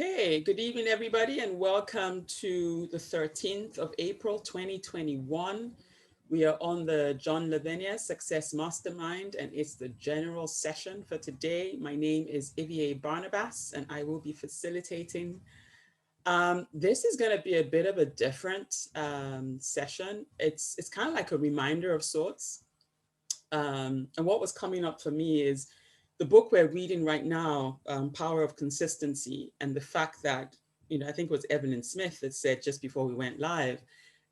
Okay, good evening, everybody, and welcome to the 13th of April, 2021. We are on the John Lavenia Success Mastermind, and it's the general session for today. My name is Ivie Barnabas, and I will be facilitating. This is going to be a bit of a different session. It's kind of like a reminder of sorts. And what was coming up for me is the book we're reading right now, Power of Consistency, and the fact that, I think it was Evelyn Smith that said just before we went live,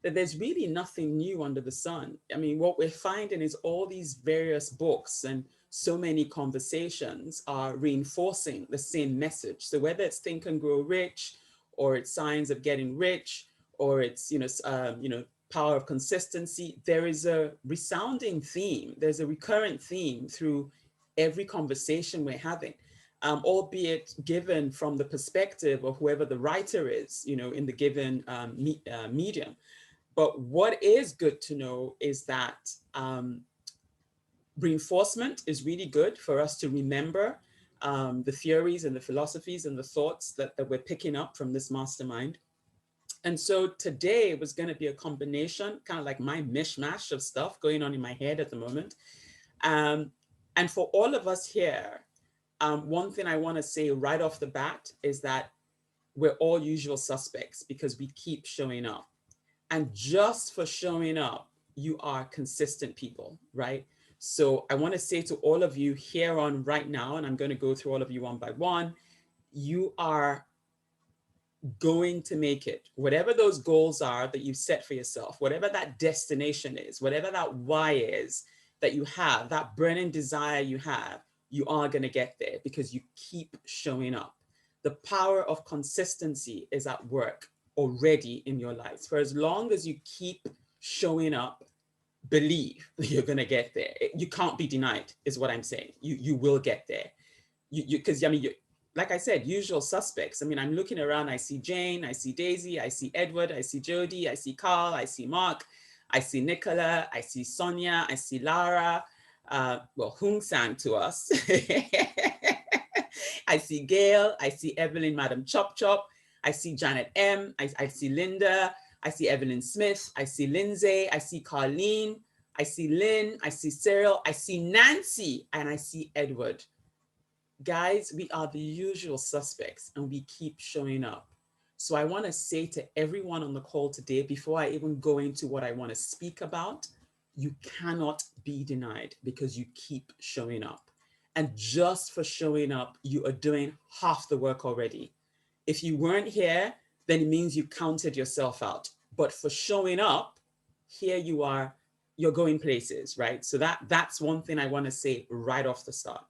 that there's really nothing new under the sun. I mean, what we're finding is all these various books and so many conversations are reinforcing the same message. So whether it's Think and Grow Rich, or it's Signs of Getting Rich, or it's, Power of Consistency, there is a resounding theme. There's a recurrent theme through every conversation we're having, albeit given from the perspective of whoever the writer is, in the given medium. But what is good to know is that reinforcement is really good for us to remember the theories and the philosophies and the thoughts that we're picking up from this mastermind. And so today was going to be a combination, kind of like my mishmash of stuff going on in my head at the moment. And for all of us here, one thing I want to say right off the bat is that we're all usual suspects because we keep showing up. And just for showing up, you are consistent people, right? So I want to say to all of you here on right now, and I'm going to go through all of you one by one, you are going to make it. Whatever those goals are that you've set for yourself, whatever that destination is, whatever that why is that you have, that burning desire you have, you are going to get there because you keep showing up. The power of consistency is at work already in your lives. For as long as you keep showing up, believe you're going to get there. You can't be denied, is what I'm saying. You will get there. Because like I said, usual suspects. I mean, I'm looking around, I see Jane, I see Daisy, I see Edward, I see Jody, I see Carl, I see Mark, I see Nicola, I see Sonia, I see Lara, Hung sang to us. I see Gail, I see Evelyn, Madam Chop Chop, I see Janet M, I see Linda, I see Evelyn Smith, I see Lindsay, I see Carlene, I see Lynn, I see Cyril, I see Nancy, and I see Edward. Guys, we are the usual suspects and we keep showing up. So I want to say to everyone on the call today, before I even go into what I want to speak about, you cannot be denied because you keep showing up. And just for showing up, you are doing half the work already. If you weren't here, then it means you counted yourself out. But for showing up, here you are, you're going places, right? So that's one thing I want to say right off the start.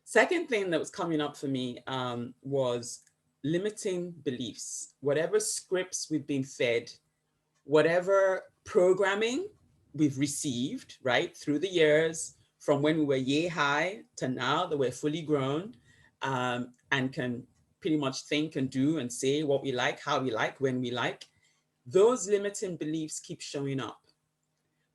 Second thing that was coming up for me was limiting beliefs. Whatever scripts we've been fed, whatever programming we've received, right, through the years, from when we were yay high to now that we're fully grown and can pretty much think and do and say what we like, how we like, when we like, those limiting beliefs keep showing up.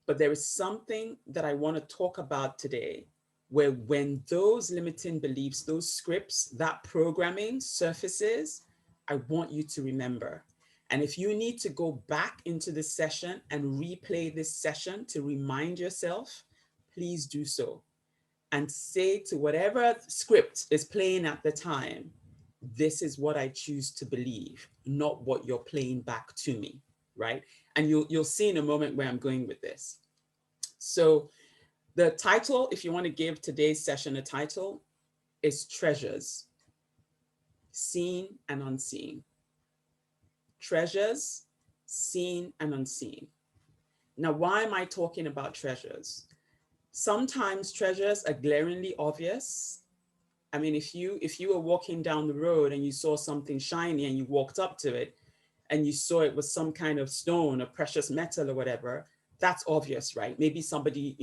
But there is something that I want to talk about today where when those limiting beliefs, those scripts, that programming surfaces, I want you to remember. And if you need to go back into this session and replay this session to remind yourself, please do so. And say to whatever script is playing at the time, this is what I choose to believe, not what you're playing back to me, right? And you'll see in a moment where I'm going with this. So the title, if you want to give today's session a title, is Treasures, Seen and Unseen. Treasures, Seen and Unseen. Now, why am I talking about treasures? Sometimes treasures are glaringly obvious. I mean, if you were walking down the road and you saw something shiny and you walked up to it and you saw it was some kind of stone or precious metal or whatever, that's obvious, right? Maybe somebody,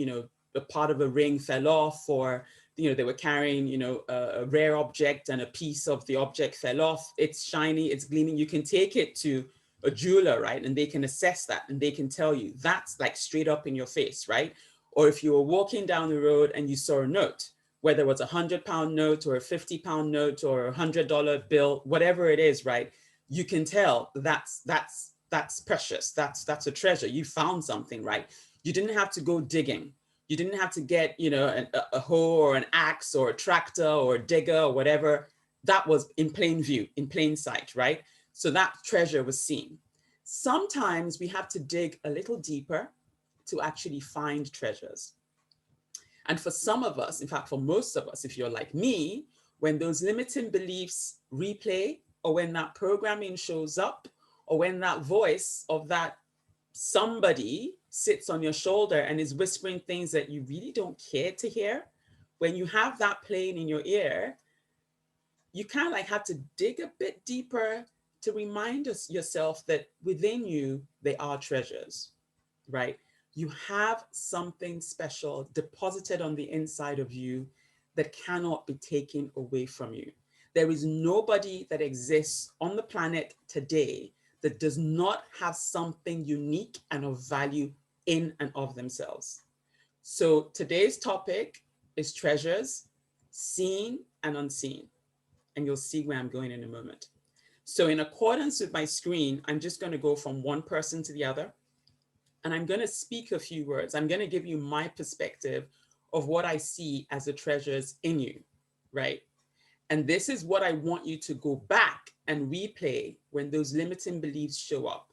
a part of a ring fell off, or, they were carrying, a rare object and a piece of the object fell off. It's shiny, it's gleaming. You can take it to a jeweler, right? And they can assess that and they can tell you that's like straight up in your face, right? Or if you were walking down the road and you saw a note, whether it was £100 note or a £50 note or a $100 bill, whatever it is, right? You can tell that's precious. That's a treasure. You found something, right? You didn't have to go digging. You didn't have to get, you know, a hoe or an axe or a tractor or a digger or whatever. That was in plain view, in plain sight, right? So that treasure was seen. Sometimes we have to dig a little deeper to actually find treasures. And for some of us, in fact, for most of us, if you're like me, when those limiting beliefs replay, or when that programming shows up, or when that voice of that somebody sits on your shoulder and is whispering things that you really don't care to hear, when you have that playing in your ear, you kind of like have to dig a bit deeper to remind yourself that within you, they are treasures, right? You have something special deposited on the inside of you that cannot be taken away from you. There is nobody that exists on the planet today that does not have something unique and of value in and of themselves. So today's topic is treasures, seen and unseen. And you'll see where I'm going in a moment. So in accordance with my screen, I'm just going to go from one person to the other. And I'm going to speak a few words. I'm going to give you my perspective of what I see as the treasures in you, right? And this is what I want you to go back and replay when those limiting beliefs show up,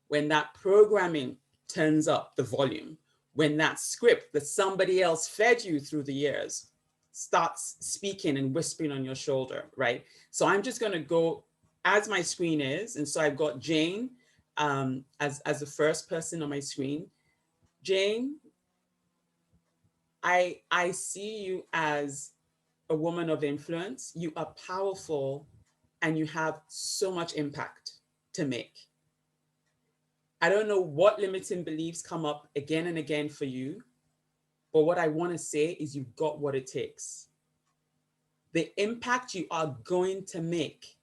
when that programming turns up the volume, when that script that somebody else fed you through the years starts speaking and whispering on your shoulder, right? So I'm just going to go as my screen is. And so I've got Jane as the first person on my screen. Jane, I see you as a woman of influence. You are powerful and you have so much impact to make. I don't know what limiting beliefs come up again and again for you, but what I want to say is you've got what it takes. The impact you are going to make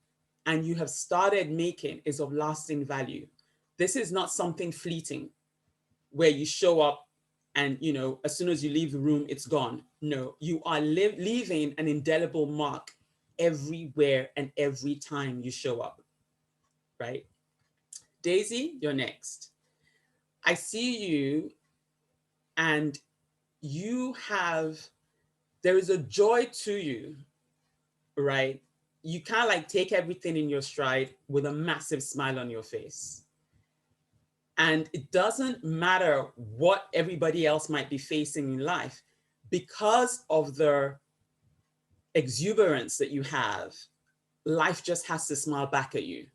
and you have started making is of lasting value. This is not something fleeting where you show up and, you know, as soon as you leave the room, it's gone. No, you are leaving an indelible mark everywhere and every time you show up, right? Daisy, you're next. I see you and there is a joy to you, right? You kind of like take everything in your stride with a massive smile on your face. And it doesn't matter what everybody else might be facing in life, because of the exuberance that you have, life just has to smile back at you.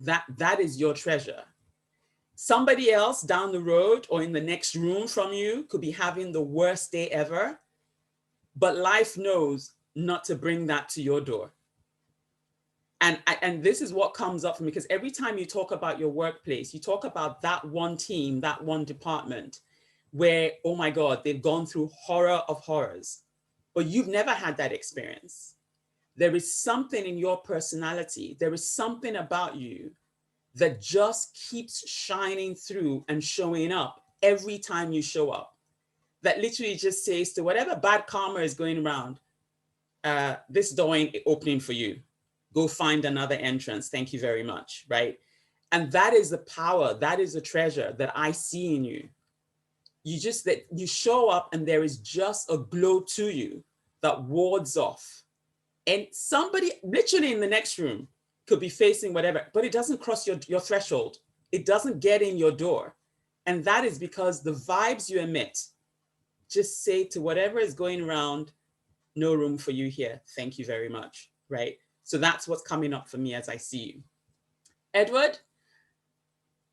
That is your treasure. Somebody else down the road or in the next room from you could be having the worst day ever, but life knows not to bring that to your door. And this is what comes up for me, because every time you talk about your workplace, you talk about that one team, that one department where, oh my God, they've gone through horror of horrors, but you've never had that experience. There is something in your personality. There is something about you that just keeps shining through and showing up every time you show up. That literally just says to whatever bad karma is going around, this door ain't opening for you. Go find another entrance. Thank you very much, right? And that is the power, that is the treasure that I see in you. That you show up and there is just a glow to you that wards off. And somebody literally in the next room could be facing whatever, but it doesn't cross your threshold. It doesn't get in your door. And that is because the vibes you emit just say to whatever is going around, no room for you here. Thank you very much, right? So that's what's coming up for me as I see you. Edward,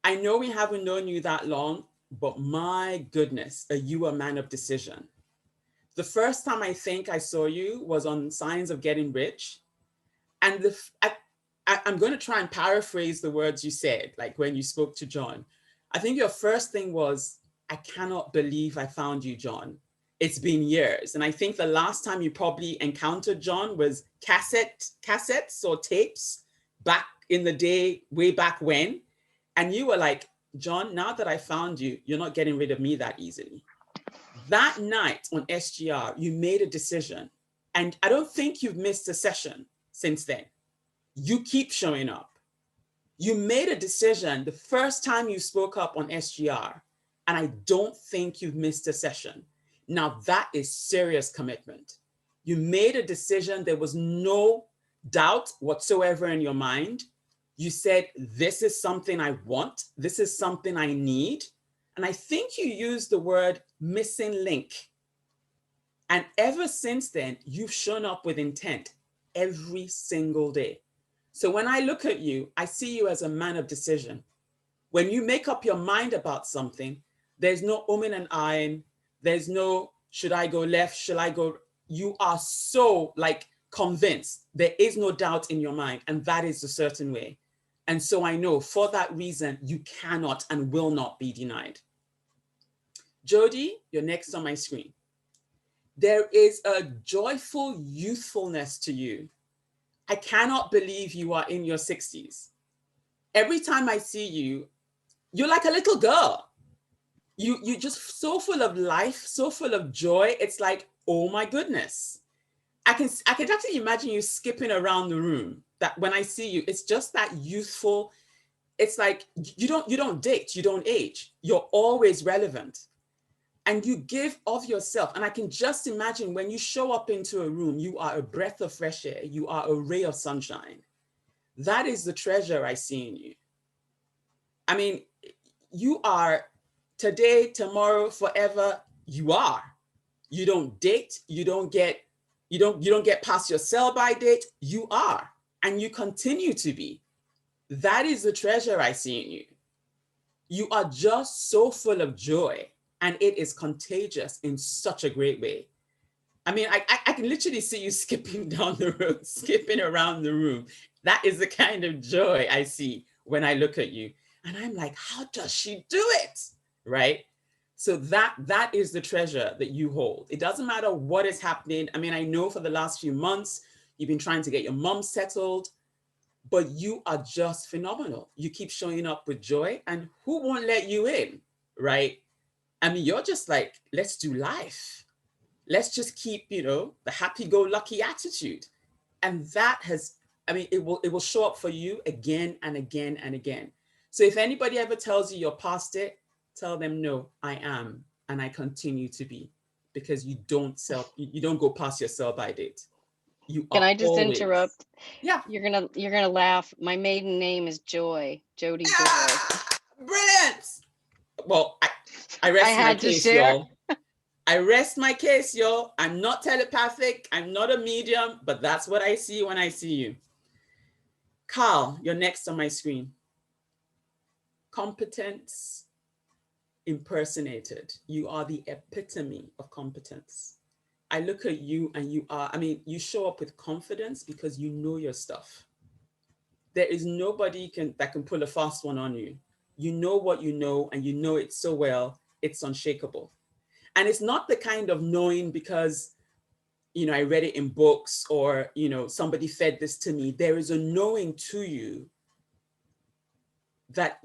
I know we haven't known you that long, but my goodness, are you a man of decision? The first time I think I saw you was on Signs of Getting Rich. And I'm going to try and paraphrase the words you said, like when you spoke to John. I think your first thing was, I cannot believe I found you, John. It's been years. And I think the last time you probably encountered John was cassettes or tapes back in the day, way back when. And you were like, John, now that I found you, you're not getting rid of me that easily. That night on SGR, you made a decision. And I don't think you've missed a session since then. You keep showing up. You made a decision the first time you spoke up on SGR, and I don't think you've missed a session. Now that is serious commitment. You made a decision. There was no doubt whatsoever in your mind. You said, this is something I want. This is something I need. And I think you used the word missing link. And ever since then, you've shown up with intent every single day. So when I look at you, I see you as a man of decision. When you make up your mind about something, there's no umming and ahhing. There's no, should I go left? Should I go? You are so like convinced. There is no doubt in your mind. And that is a certain way. And so I know for that reason, you cannot and will not be denied. Jody, you're next on my screen. There is a joyful youthfulness to you. I cannot believe you are in your 60s. Every time I see you, you're like a little girl. You're just so full of life, so full of joy. It's like, oh my goodness. I can actually imagine you skipping around the room. That when I see you, it's just that youthful. It's like you don't date, you don't age. You're always relevant. And you give of yourself. And I can just imagine when you show up into a room, you are a breath of fresh air. You are a ray of sunshine. That is the treasure I see in you. I mean, you are today, tomorrow, forever. You are. You don't date. You don't get past your sell-by date. You are. And you continue to be. That is the treasure I see in you. You are just so full of joy. And it is contagious in such a great way. I mean, I can literally see you skipping down the road, skipping around the room. That is the kind of joy I see when I look at you. And I'm like, how does she do it? Right? So that is the treasure that you hold. It doesn't matter what is happening. I mean, I know for the last few months, you've been trying to get your mom settled, but you are just phenomenal. You keep showing up with joy, and who won't let you in, right? I mean, you're just like, let's do life. Let's just keep, the happy-go-lucky attitude. And that has, I mean, it will show up for you again and again and again. So if anybody ever tells you you're past it, tell them, no, I am. And I continue to be, because you don't go past your sell-by date. Can I just always... interrupt? Yeah. You're gonna laugh. My maiden name is Joy. Jody Joy. Brilliant. Well, I rest my case, y'all. I rest my case, y'all. I'm not telepathic. I'm not a medium, but that's what I see when I see you. Carl, you're next on my screen. Competence impersonated. You are the epitome of competence. I look at you and you show up with confidence because you know your stuff. There is nobody that can pull a fast one on you. You know what you know, and you know it so well, it's unshakable. And it's not the kind of knowing because, I read it in books or, somebody fed this to me. There is a knowing to you that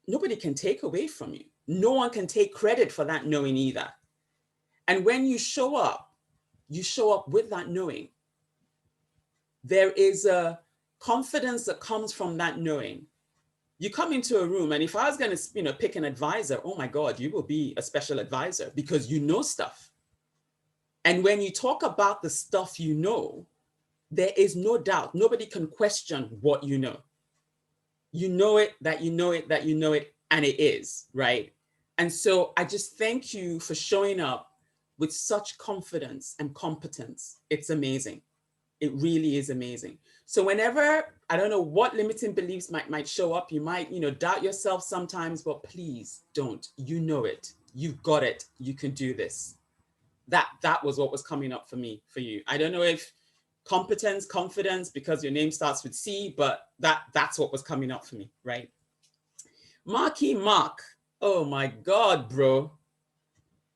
nobody can take away from you. No one can take credit for that knowing either. And when you show up with that knowing. There is a confidence that comes from that knowing. You come into a room, and if I was going to, pick an advisor, oh my God, you will be a special advisor because you know stuff. And when you talk about the stuff you know, there is no doubt. Nobody can question what you know. You know it, that you know it, that you know it, and it is, right? And so I just thank you for showing up with such confidence and competence. It's amazing. It really is amazing. So whenever, I don't know what limiting beliefs might show up, you might, doubt yourself sometimes, but please don't. You know it. You've got it. You can do this. That was what was coming up for me, for you. I don't know if competence, confidence, because your name starts with C, but that's what was coming up for me, right? Marky Mark. Oh my God, bro.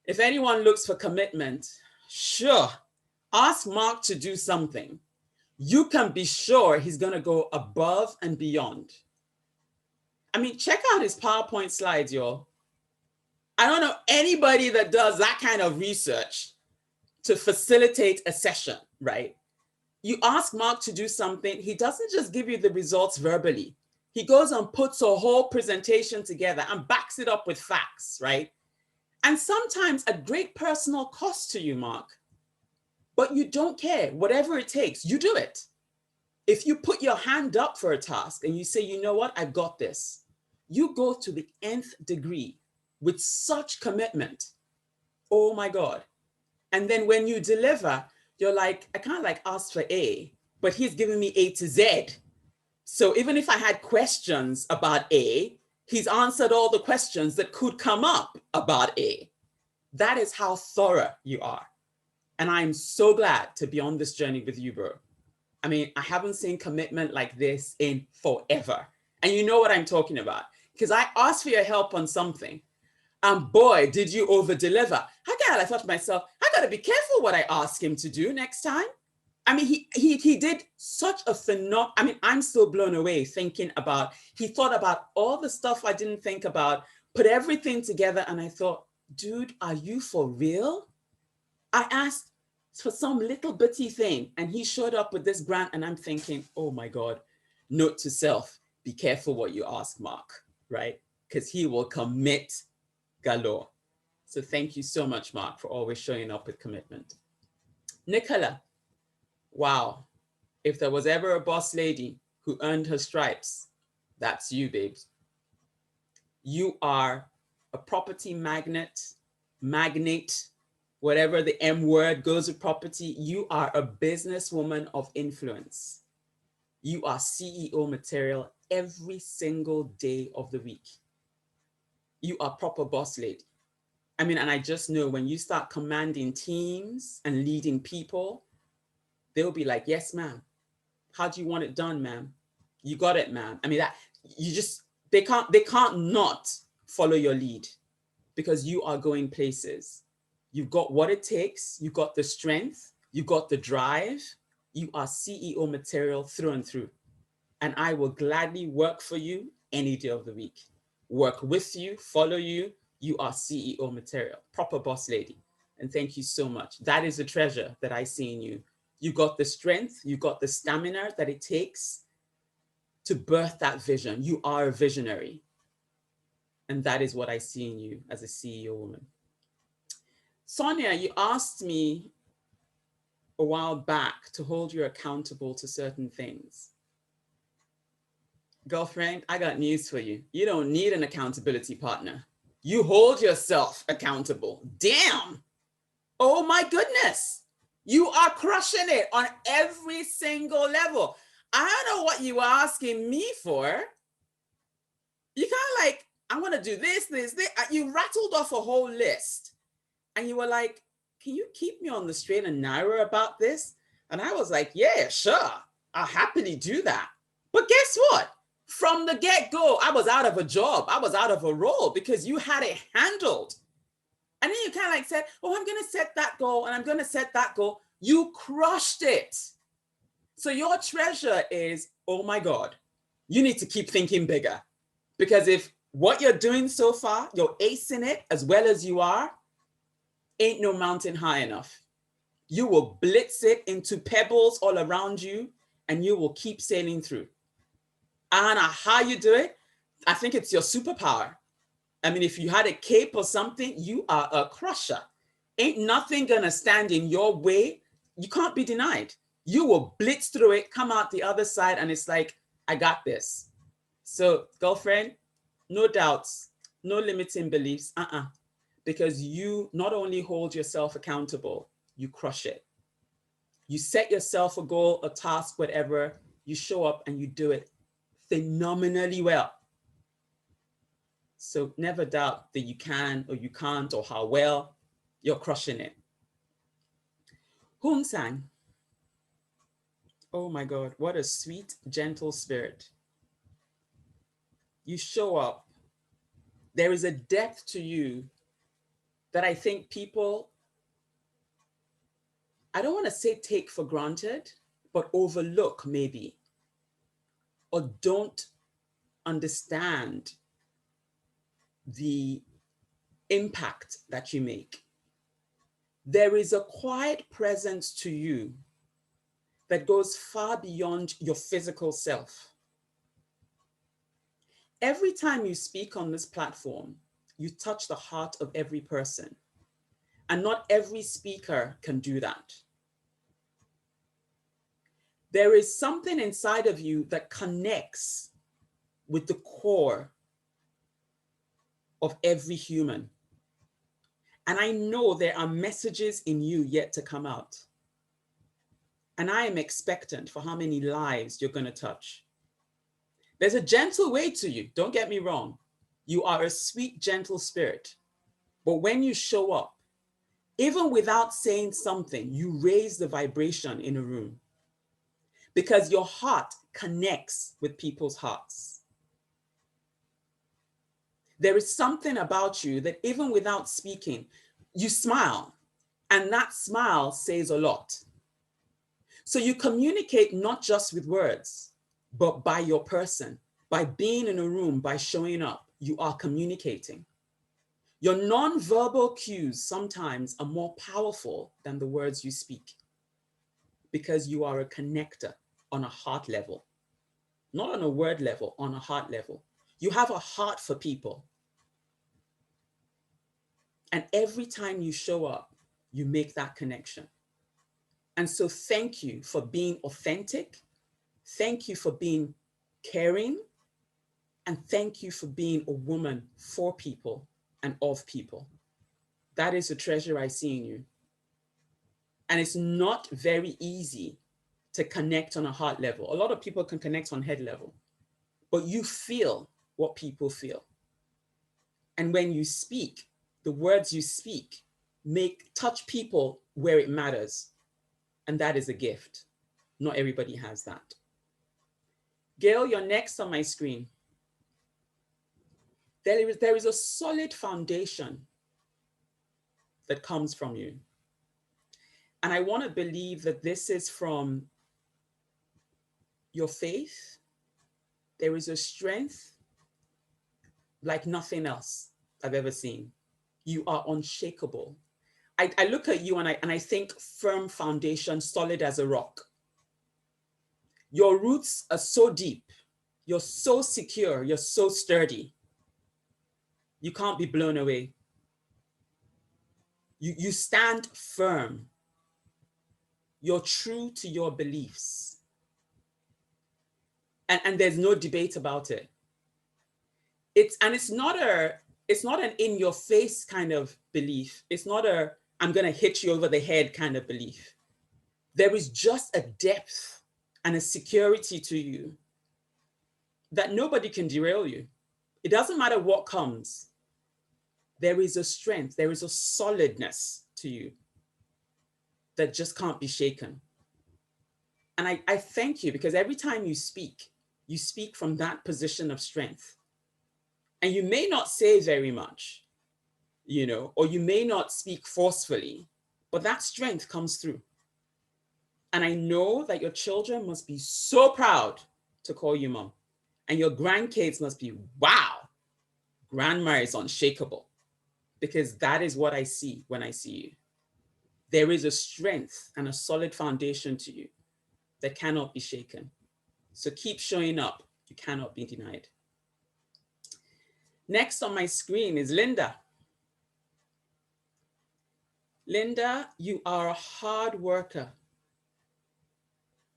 If anyone looks for commitment, sure, ask Mark to do something. You can be sure he's going to go above and beyond. I mean, check out his PowerPoint slides, y'all. I don't know anybody that does that kind of research to facilitate a session, right? You ask Mark to do something, he doesn't just give you the results verbally. He goes and puts a whole presentation together and backs it up with facts, right? And sometimes a great personal cost to you, Mark, but you don't care. Whatever it takes, you do it. If you put your hand up for a task and you say, you know what, I've got this, you go to the nth degree with such commitment. Oh my God. And then when you deliver, you're like, I can't like ask for A, but he's giving me A to Z. So even if I had questions about A, he's answered all the questions that could come up about A. That is how thorough you are. And I'm so glad to be on this journey with you, bro. I mean, I haven't seen commitment like this in forever. And you know what I'm talking about, because I asked for your help on something. And boy, did you over deliver. I thought to myself, I gotta be careful what I ask him to do next time. I mean, he did such a phenomenal, I mean, I'm still blown away thinking about, he thought about all the stuff I didn't think about, put everything together. And I thought, dude, are you for real? I asked for some little bitty thing and he showed up with this grant and I'm thinking, oh my God, note to self, be careful what you ask Mark, right? Because he will commit galore. So thank you so much, Mark, for always showing up with commitment. Nicola, wow. If there was ever a boss lady who earned her stripes, that's you, babes. You are a property magnate, whatever the M word goes with property. You are a businesswoman of influence. You are CEO material every single day of the week. You are proper boss lady. I mean, and I just know when you start commanding teams and leading people, they'll be like, yes, ma'am. How do you want it done, ma'am? You got it, ma'am. I mean, that you just, they can't not follow your lead because you are going places. You've got what it takes. You got the strength. You got the drive. You are CEO material through and through. And I will gladly work for you any day of the week. Work with you, follow you. You are CEO material, proper boss lady. And thank you so much. That is the treasure that I see in you. You got the strength, you got the stamina that it takes to birth that vision. You are a visionary. And that is what I see in you as a CEO woman. Sonia, you asked me a while back to hold you accountable to certain things. Girlfriend, I got news for you. You don't need an accountability partner. You hold yourself accountable. Damn. Oh my goodness. You are crushing it on every single level. I don't know what you were asking me for. You kind of like, I want to do this. You rattled off a whole list. And you were like, can you keep me on the straight and narrow about this? And I was like, yeah, sure. I'll happily do that. But guess what? From the get-go, I was out of a job. I was out of a role because you had it handled. And then you kind of like said, oh, I'm going to set that goal and I'm going to set that goal. You crushed it. So your treasure is, oh my God, you need to keep thinking bigger. Because if what you're doing so far, you're acing it as well as you are, ain't no mountain high enough. You will blitz it into pebbles all around you and you will keep sailing through. I don't know how you do it. I think it's your superpower. I mean, if you had a cape or something, you are a crusher. Ain't nothing gonna stand in your way. You can't be denied. You will blitz through it, come out the other side, and it's like, I got this. So, girlfriend, no doubts, no limiting beliefs, because you not only hold yourself accountable, you crush it. You set yourself a goal, a task, whatever, you show up and you do it phenomenally well. So never doubt that you can or you can't or how well you're crushing it. Hung Sang. Oh my God, what a sweet, gentle spirit. You show up. There is a depth to you that I think people, I don't want to say take for granted, but overlook maybe, or don't understand the impact that you make. There is a quiet presence to you that goes far beyond your physical self. Every time you speak on this platform, you touch the heart of every person. And not every speaker can do that. There is something inside of you that connects with the core of every human. And I know there are messages in you yet to come out. And I am expectant for how many lives you're going to touch. There's a gentle way to you, don't get me wrong. You are a sweet, gentle spirit. But when you show up, even without saying something, you raise the vibration in a room because your heart connects with people's hearts. There is something about you that even without speaking, you smile, and that smile says a lot. So you communicate not just with words, but by your person, by being in a room, by showing up, you are communicating. Your non-verbal cues sometimes are more powerful than the words you speak because you are a connector on a heart level, not on a word level, on a heart level. You have a heart for people. And every time you show up, you make that connection. And so thank you for being authentic. Thank you for being caring. And thank you for being a woman for people and of people. That is a treasure I see in you. And it's not very easy to connect on a heart level. A lot of people can connect on head level, but you feel what people feel. And when you speak, the words you speak touch people where it matters. And that is a gift. Not everybody has that. Gail, you're next on my screen. There is a solid foundation that comes from you. And I want to believe that this is from your faith. There is a strength like nothing else I've ever seen. You are unshakable. I look at you and I think firm foundation, solid as a rock. Your roots are so deep. You're so secure. You're so sturdy. You can't be blown away. You stand firm. You're true to your beliefs. And there's no debate about it. It's not an in your face kind of belief. It's not I'm going to hit you over the head kind of belief. There is just a depth and a security to you that nobody can derail you. It doesn't matter what comes. There is a strength, there is a solidness to you that just can't be shaken. And I thank you because every time you speak from that position of strength. And you may not say very much, or you may not speak forcefully, but that strength comes through. And I know that your children must be so proud to call you mom. And your grandkids must be, wow, grandma is unshakable. Because that is what I see when I see you. There is a strength and a solid foundation to you that cannot be shaken. So keep showing up. You cannot be denied. Next on my screen is Linda. Linda, you are a hard worker.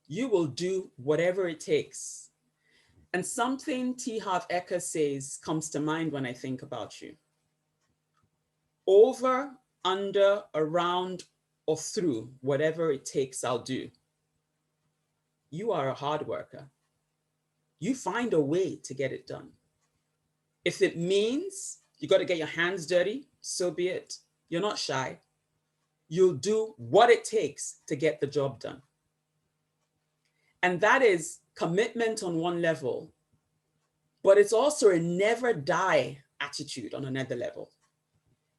You will do whatever it takes. And something T. Harv Eker says comes to mind when I think about you. Over, under, around, or through, whatever it takes, I'll do. You are a hard worker. You find a way to get it done. If it means you got to get your hands dirty, so be it. You're not shy. You'll do what it takes to get the job done. And that is commitment on one level, but it's also a never die attitude on another level.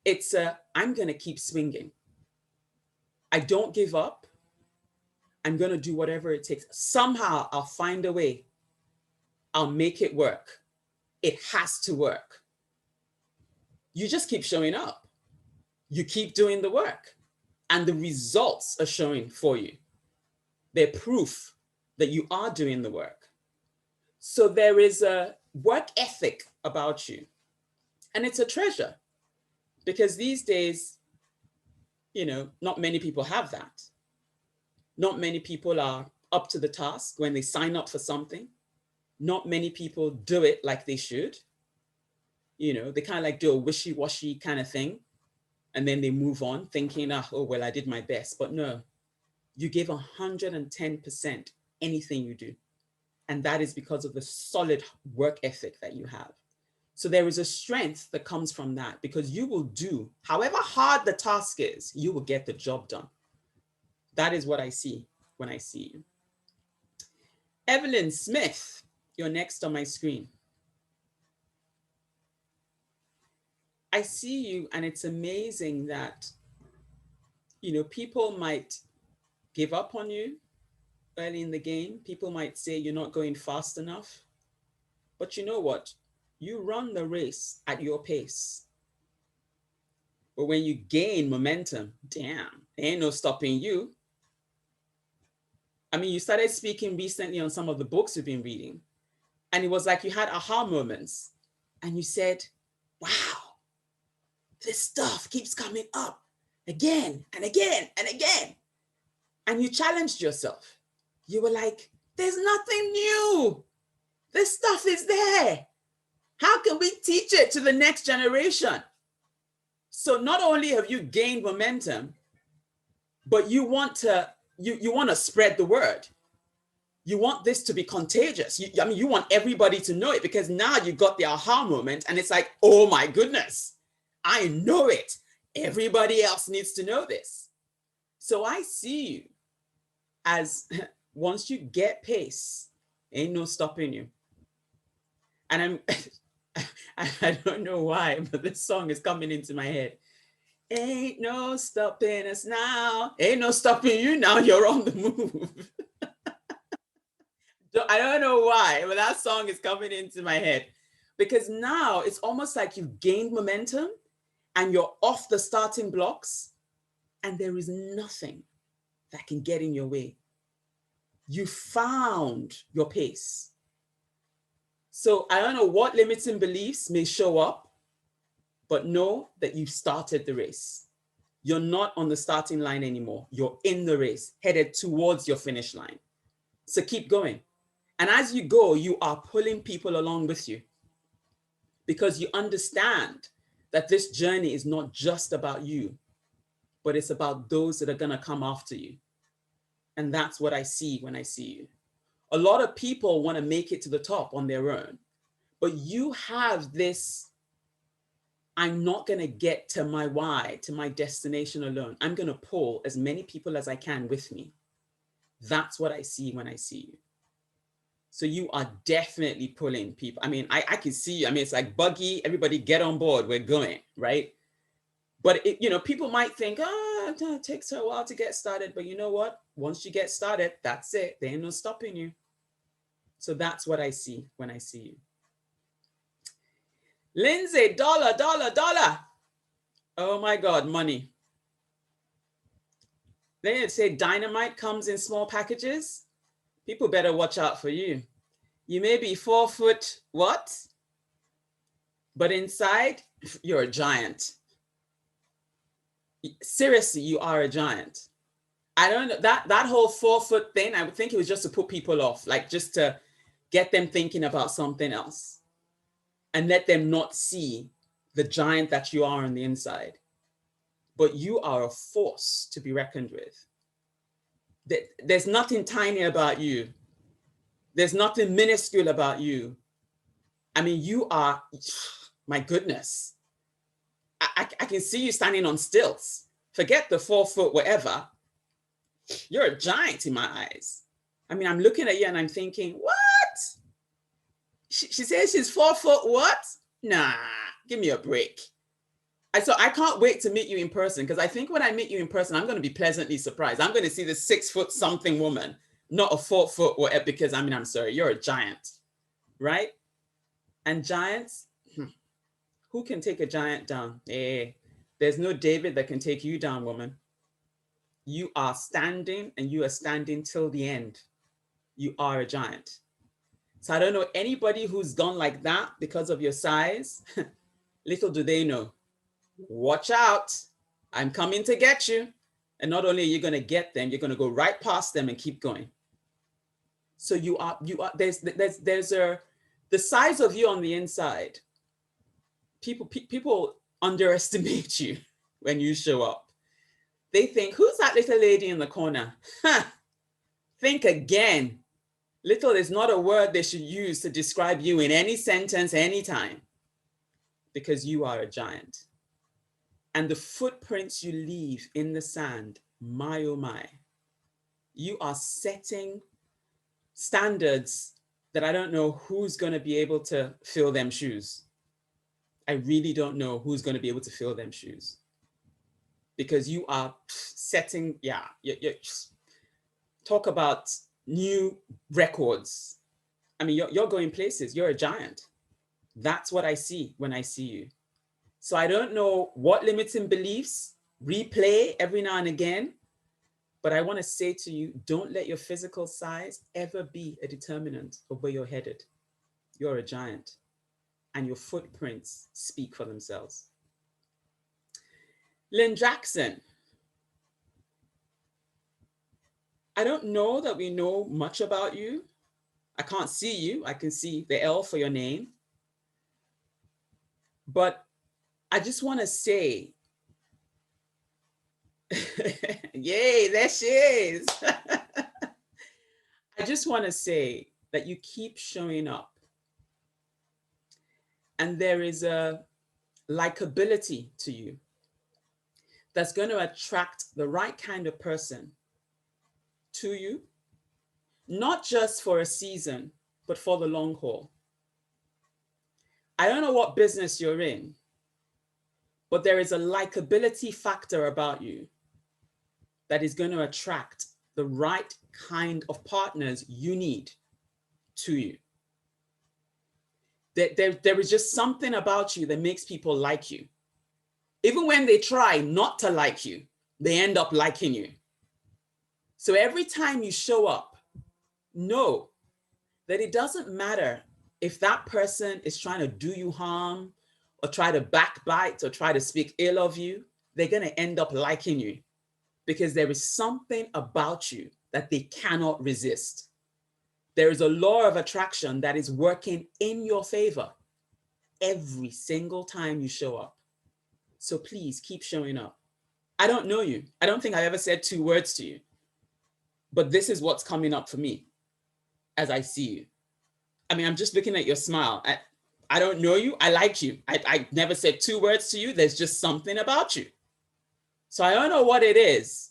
It's I'm going to keep swinging. I don't give up. I'm going to do whatever it takes. Somehow I'll find a way. I'll make it work. It has to work. You just keep showing up. You keep doing the work, and the results are showing for you. They're proof that you are doing the work. So there is a work ethic about you, and it's a treasure, because these days, not many people have that. Not many people are up to the task when they sign up for something. Not many people do it like they should. They kind of like do a wishy-washy kind of thing, and then they move on thinking, oh, well, I did my best. But no, you give 110% anything you do. And that is because of the solid work ethic that you have. So there is a strength that comes from that, because you will do, however hard the task is, you will get the job done. That is what I see when I see you. Evelyn Smith, you're next on my screen. I see you, and it's amazing that, people might give up on you early in the game. People might say you're not going fast enough. But you know what? You run the race at your pace. But when you gain momentum, damn, there ain't no stopping you. I mean, you started speaking recently on some of the books you've been reading, and it was like you had aha moments, and you said, wow, this stuff keeps coming up again and again and again. And you challenged yourself. You were like, there's nothing new. This stuff is there. How can we teach it to the next generation? So not only have you gained momentum, but you want to spread the word. You want this to be contagious. You want everybody to know it, because now you got the aha moment, and it's like, oh my goodness, I know it. Everybody else needs to know this. So I see you as, once you get pace, ain't no stopping you. And I don't know why, but this song is coming into my head. Ain't no stopping us now. Ain't no stopping you now. You're on the move. I don't know why, but that song is coming into my head, because now it's almost like you've gained momentum and you're off the starting blocks, and there is nothing that can get in your way. You found your pace. So I don't know what limiting beliefs may show up, but know that you've started the race. You're not on the starting line anymore. You're in the race, headed towards your finish line. So keep going. And as you go, you are pulling people along with you, because you understand that this journey is not just about you, but it's about those that are going to come after you. And that's what I see when I see you. A lot of people want to make it to the top on their own, but you have this, I'm not going to get to my why, to my destination alone. I'm going to pull as many people as I can with me. That's what I see when I see you. So you are definitely pulling people. I mean, I can see you. I mean, it's like buggy, everybody get on board, we're going, right? But people might think, it takes a while to get started. But you know what? Once you get started, that's it. There ain't no stopping you. So that's what I see when I see you. Lindsay, dollar. Oh my God, money. They say dynamite comes in small packages. People better watch out for you. You may be 4 foot what? But inside, you're a giant. Seriously, you are a giant. I don't know, that whole 4 foot thing, I would think it was just to put people off, like just to get them thinking about something else and let them not see the giant that you are on the inside. But you are a force to be reckoned with. There's nothing tiny about you. There's nothing minuscule about you. I mean, you are, my goodness. I can see you standing on stilts. Forget the 4 foot whatever. You're a giant in my eyes. I mean, I'm looking at you and I'm thinking, what? She says she's 4 foot what? Nah, give me a break. So I can't wait to meet you in person, because I think when I meet you in person, I'm going to be pleasantly surprised. I'm going to see the 6 foot something woman, not a 4 foot whatever, because I'm sorry, you're a giant, right? And giants, Who can take a giant down? There's no David that can take you down, woman. You are standing, and you are standing till the end. You are a giant. So I don't know anybody who's gone like that because of your size. Little do they know. Watch out. I'm coming to get you. And not only are you going to get them, you're going to go right past them and keep going. So there's the size of you on the inside. People underestimate you when you show up. They think, who's that little lady in the corner? Think again. Little is not a word they should use to describe you in any sentence, anytime, because you are a giant. And the footprints you leave in the sand, my oh my, you are setting standards that I don't know who's going to be able to fill them shoes. I really don't know who's going to be able to fill them shoes, because you are setting, you talk about new records. I mean, you're going places. You're a giant. That's what I see when I see you. So I don't know what limiting beliefs replay every now and again, but I want to say to you, don't let your physical size ever be a determinant of where you're headed. You're a giant, and your footprints speak for themselves. Lynn Jackson. I don't know that we know much about you. I can't see you. I can see the L for your name. But I just want to say, yay, there she is. I just want to say that you keep showing up. And there is a likability to you that's going to attract the right kind of person to you, not just for a season, but for the long haul. I don't know what business you're in, but there is a likability factor about you that is going to attract the right kind of partners you need to you. There is just something about you that makes people like you. Even when they try not to like you, they end up liking you. So every time you show up, know that it doesn't matter if that person is trying to do you harm or try to backbite or try to speak ill of you, they're going to end up liking you, because there is something about you that they cannot resist. There is a law of attraction that is working in your favor every single time you show up. So please keep showing up. I don't know you. I don't think I ever said 2 words to you, but this is what's coming up for me as I see you. I mean, I'm just looking at your smile. I don't know you. I like you. I never said 2 words to you. There's just something about you. So I don't know what it is,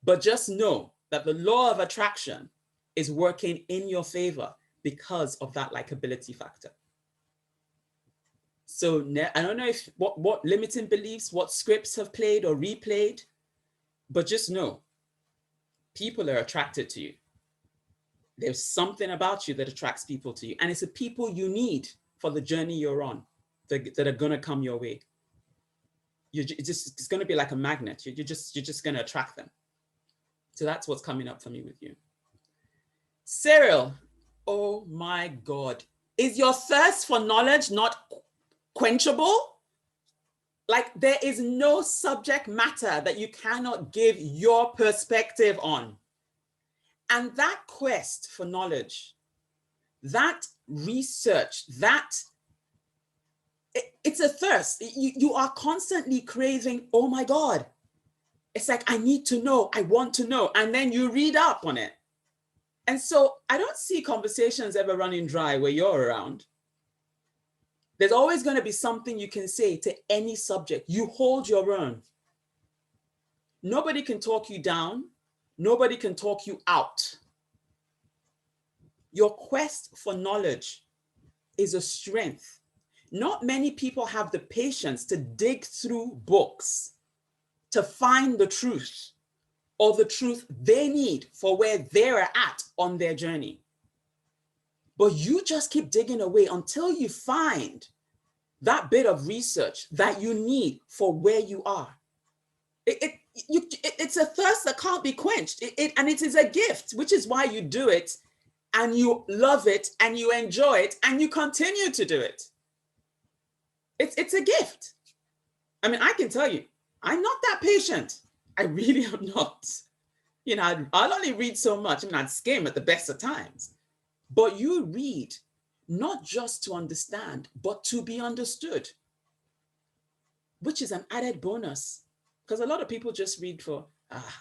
but just know that the law of attraction is working in your favor because of that likability factor. So I don't know if what limiting beliefs, what scripts have played or replayed, but just know people are attracted to you. There's something about you that attracts people to you. And it's the people you need for the journey you're on that are going to come your way. It's going to be like a magnet. You're just going to attract them. So that's what's coming up for me with you. Cyril, oh my God. Is your thirst for knowledge not quenchable? Like, there is no subject matter that you cannot give your perspective on. And that quest for knowledge, that research, it's a thirst. You are constantly craving, oh my God. It's like, I need to know, I want to know. And then you read up on it. And so I don't see conversations ever running dry where you're around. There's always going to be something you can say to any subject. You hold your own. Nobody can talk you down. Nobody can talk you out. Your quest for knowledge is a strength. Not many people have the patience to dig through books to find the truth or the truth they need for where they're at on their journey. But you just keep digging away until you find that bit of research that you need for where you are. It's a thirst that can't be quenched. And it is a gift, which is why you do it and you love it and you enjoy it and you continue to do it. It's a gift. I mean, I can tell you, I'm not that patient. I really am not. You know, I'll only read so much. I mean, I'd skim at the best of times. But you read not just to understand, but to be understood, which is an added bonus. Because a lot of people just read for,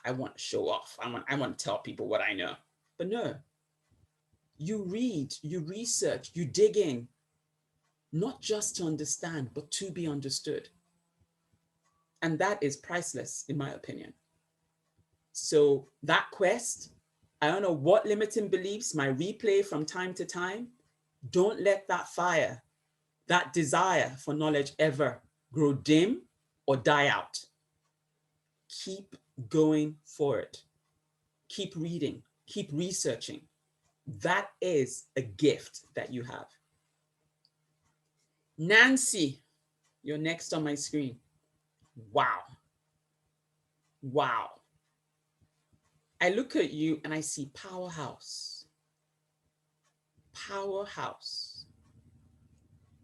I want to show off. I want to tell people what I know. But no, you read, you research, you dig in, not just to understand, but to be understood. And that is priceless, in my opinion. So that quest, I don't know what limiting beliefs might replay from time to time. Don't let that fire, that desire for knowledge ever grow dim or die out. Keep going for it. Keep reading, keep researching. That is a gift that you have. Nancy, you're next on my screen. Wow. Wow. I look at you and I see powerhouse. Powerhouse.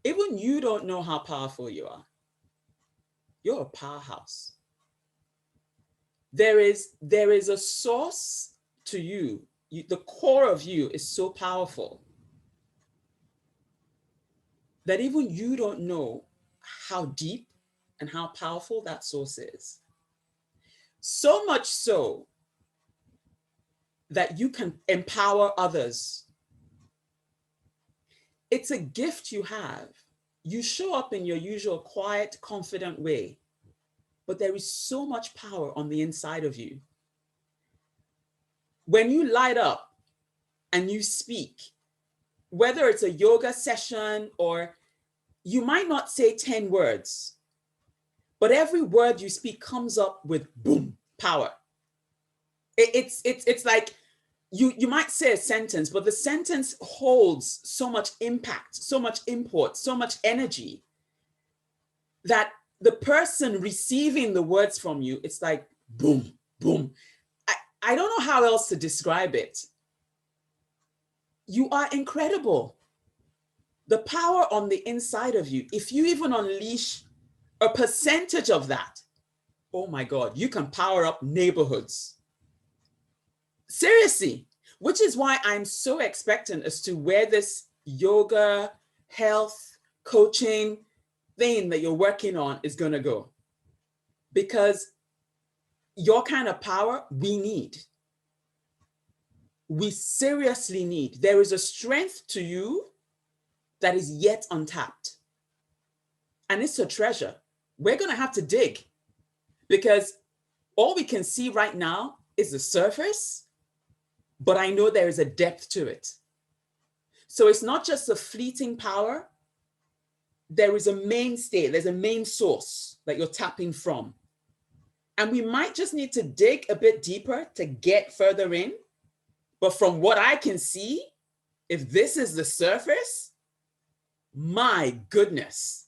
Even you don't know how powerful you are. You're a powerhouse. There is a source to you. The core of you is so powerful that even you don't know how deep and how powerful that source is. So much so that you can empower others. It's a gift you have. You show up in your usual quiet, confident way, but there is so much power on the inside of you. When you light up and you speak, whether it's a yoga session or you might not say 10 words, but every word you speak comes up with boom, power. It's like you might say a sentence, but the sentence holds so much impact, so much import, so much energy that the person receiving the words from you, it's like boom, boom. I don't know how else to describe it. You are incredible. The power on the inside of you, if you even unleash a percentage of that, oh my God, you can power up neighborhoods. Seriously, which is why I'm so expectant as to where this yoga, health, coaching thing that you're working on is going to go. Because your kind of power, we need. We seriously need. There is a strength to you that is yet untapped. And it's a treasure. We're going to have to dig because all we can see right now is the surface, but I know there is a depth to it. So it's not just a fleeting power. There is a mainstay, there's a main source that you're tapping from. And we might just need to dig a bit deeper to get further in. But from what I can see, if this is the surface, my goodness,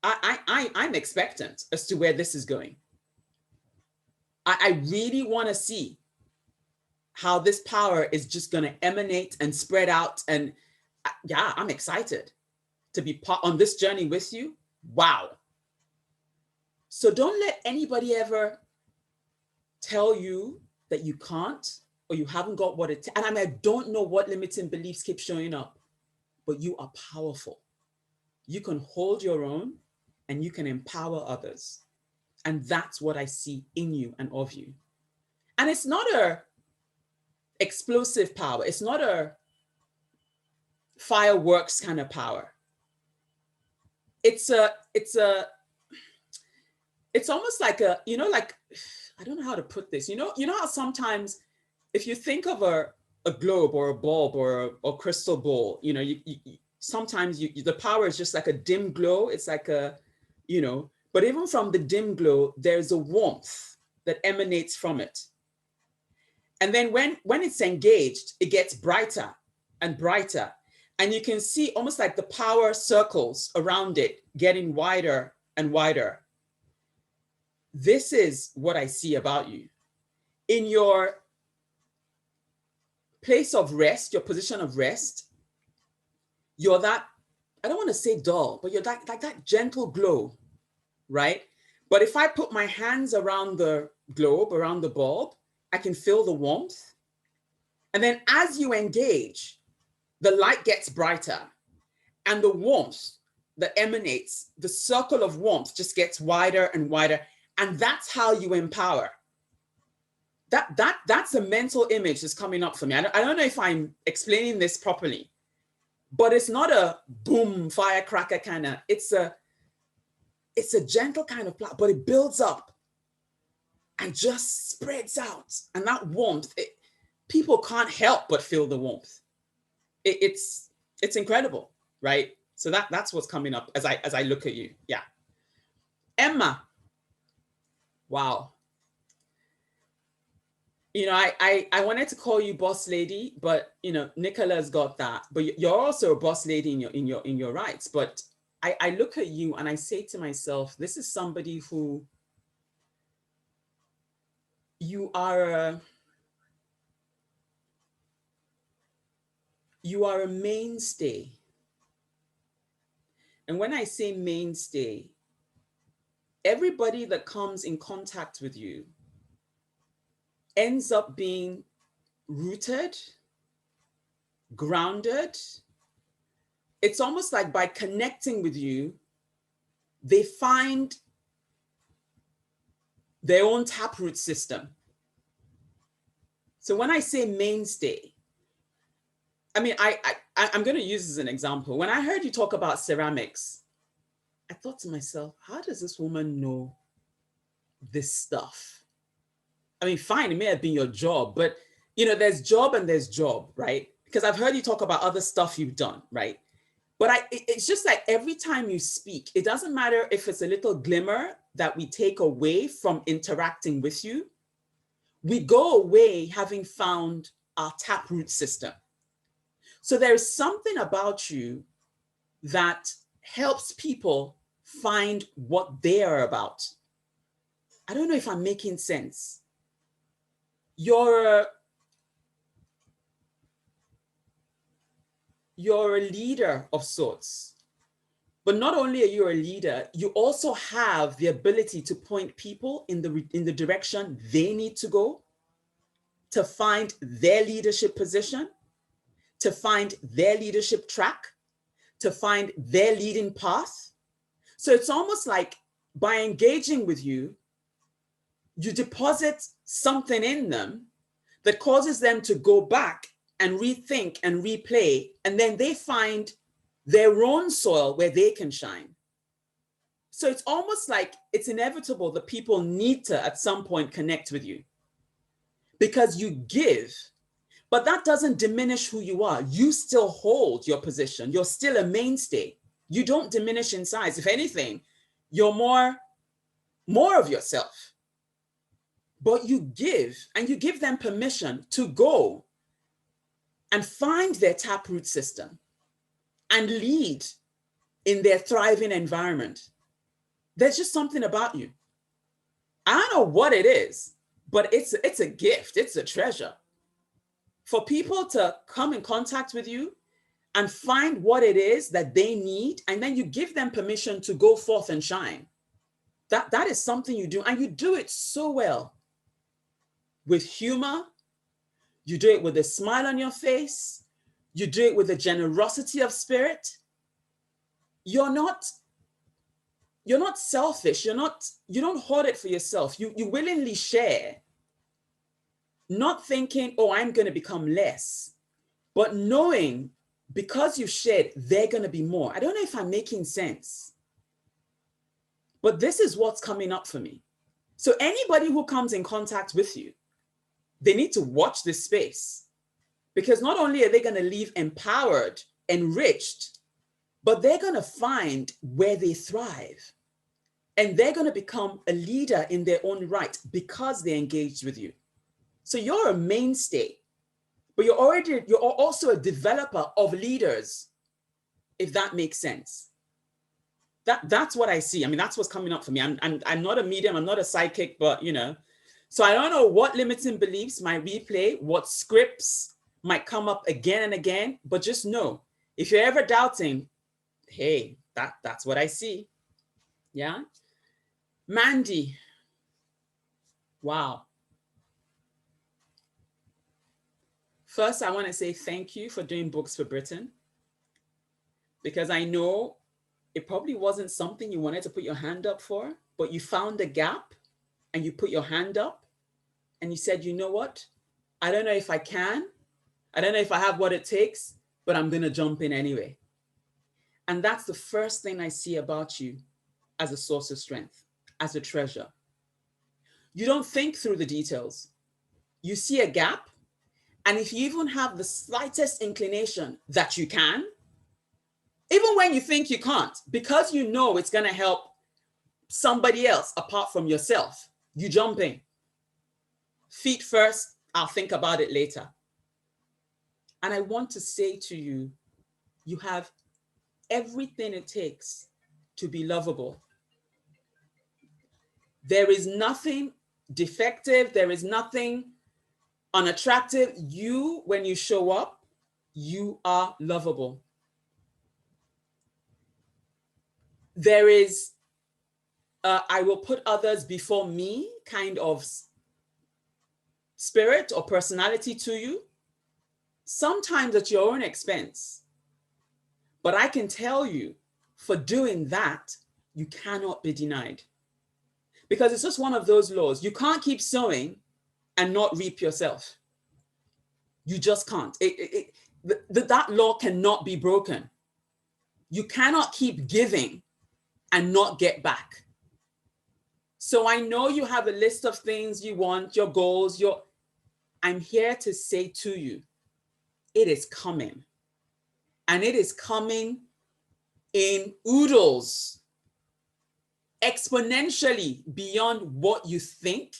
I'm expectant as to where this is going. I really want to see how this power is just going to emanate and spread out. And yeah, I'm excited to be part on this journey with you. Wow. So don't let anybody ever tell you that you can't or you haven't got what it takes. And I don't know what limiting beliefs keep showing up, but you are powerful. You can hold your own and you can empower others. And that's what I see in you and of you. And it's not a explosive power. It's not a fireworks kind of power. It's almost like a, like, I don't know how to put this. You know how sometimes if you think of a globe or a bulb or a crystal ball, sometimes the power is just like a dim glow. It's like but even from the dim glow, there's a warmth that emanates from it. And then when it's engaged, it gets brighter and brighter. And you can see almost like the power circles around it getting wider and wider. This is what I see about you. In your place of rest, your position of rest, you're that, I don't want to say dull, but you're like that gentle glow, right? But if I put my hands around the globe, around the bulb, I can feel the warmth. And then as you engage, the light gets brighter and the warmth that emanates, the circle of warmth just gets wider and wider. And that's how you empower. That's a mental image that's coming up for me. I don't know if I'm explaining this properly, but it's not a boom firecracker kind of, it's a gentle kind of, but it builds up and just spreads out. And that warmth, people can't help but feel the warmth. It's incredible, right? So that's what's coming up as I look at you. Yeah. Emma. Wow. You know, I wanted to call you boss lady, but you know, Nicola's got that. But you're also a boss lady in your rights. But I look at you and I say to myself, this is somebody who you are a mainstay. And when I say mainstay, everybody that comes in contact with you ends up being rooted, grounded. It's almost like by connecting with you, they find their own taproot system. So when I say mainstay, I mean, I'm going to use this as an example. When I heard you talk about ceramics, I thought to myself, how does this woman know this stuff? I mean, fine, it may have been your job, but you know, there's job and there's job, right? Because I've heard you talk about other stuff you've done, right? But it's just like every time you speak, it doesn't matter if it's a little glimmer that we take away from interacting with you. We go away having found our taproot system. So there's something about you that helps people find what they are about. I don't know if I'm making sense. You're a leader of sorts. But not only are you a leader, you also have the ability to point people in the direction they need to go, to find their leadership position, to find their leadership track, to find their leading path. So it's almost like by engaging with you, you deposit something in them that causes them to go back and rethink and replay, and then they find their own soil where they can shine. So it's almost like it's inevitable that people need to at some point connect with you because you give, but that doesn't diminish who you are. You still hold your position. You're still a mainstay. You don't diminish in size. If anything, you're more of yourself. But you give, and you give them permission to go and find their taproot system and lead in their thriving environment. There's just something about you. I don't know what it is, but it's a gift. It's a treasure. For people to come in contact with you and find what it is that they need, and then you give them permission to go forth and shine. That is something you do, and you do it so well. With humor, you do it with a smile on your face, you do it with a generosity of spirit. You're not selfish. You don't hoard it for yourself. You willingly share, not thinking, oh, I'm going to become less, but knowing because you shared, they're going to be more. I don't know if I'm making sense, but this is what's coming up for me. So anybody who comes in contact with you, they need to watch this space, because not only are they going to leave empowered, enriched, but they're going to find where they thrive. And they're going to become a leader in their own right because they engaged with you. So you're a mainstay, but you're also a developer of leaders, if that makes sense. That's what I see. I mean, that's what's coming up for me. I'm not a medium, I'm not a psychic, but you know, so I don't know what limiting beliefs might replay, what scripts might come up again and again, but just know, if you're ever doubting, hey, that's what I see. Yeah. Mandy. Wow. First, I want to say thank you for doing Books for Britain, because I know it probably wasn't something you wanted to put your hand up for, but you found a gap and you put your hand up and you said, you know what? I don't know if I can. I don't know if I have what it takes, but I'm going to jump in anyway. And that's the first thing I see about you as a source of strength, as a treasure. You don't think through the details. You see a gap, and if you even have the slightest inclination that you can, even when you think you can't, because you know it's going to help somebody else apart from yourself, you jump in. Feet first, I'll think about it later. And I want to say to you, you have everything it takes to be lovable. There is nothing defective. There is nothing unattractive. You, when you show up, you are lovable. There is, I will put others before me kind of spirit or personality to you, sometimes at your own expense. But I can tell you, for doing that, you cannot be denied. Because it's just one of those laws. You can't keep sowing and not reap yourself. You just can't. That law cannot be broken. You cannot keep giving and not get back. So I know you have a list of things you want, your goals, I'm here to say to you, it is coming. And it is coming in oodles, exponentially beyond what you think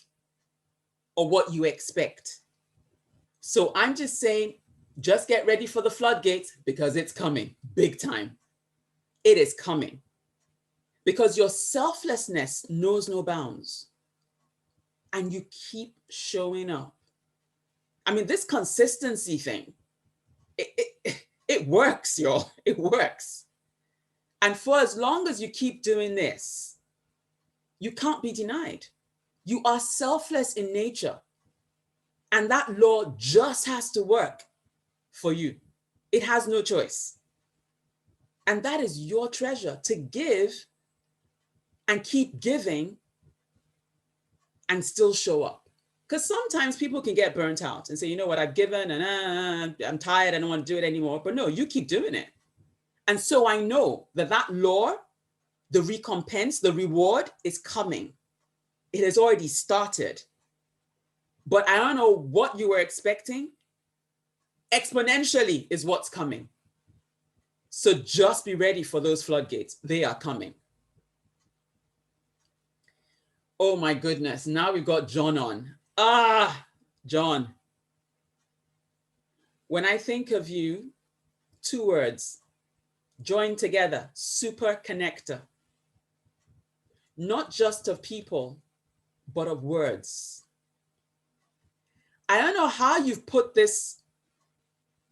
or what you expect. So I'm just saying, just get ready for the floodgates, because it's coming big time. It is coming. Because your selflessness knows no bounds. And you keep showing up. I mean, this consistency thing, it works, y'all. It works. And for as long as you keep doing this, you can't be denied. You are selfless in nature. And that law just has to work for you. It has no choice. And that is your treasure, to give and keep giving and still show up. Because sometimes people can get burnt out and say, you know what, I've given and I'm tired, I don't want to do it anymore. But no, you keep doing it. And so I know that law, the recompense, the reward is coming. It has already started. But I don't know what you were expecting. Exponentially is what's coming. So just be ready for those floodgates. They are coming. Oh my goodness. Now we've got John on. John. When I think of you, 2 words, join together, super connector. Not just of people, but of words. I don't know how you've put this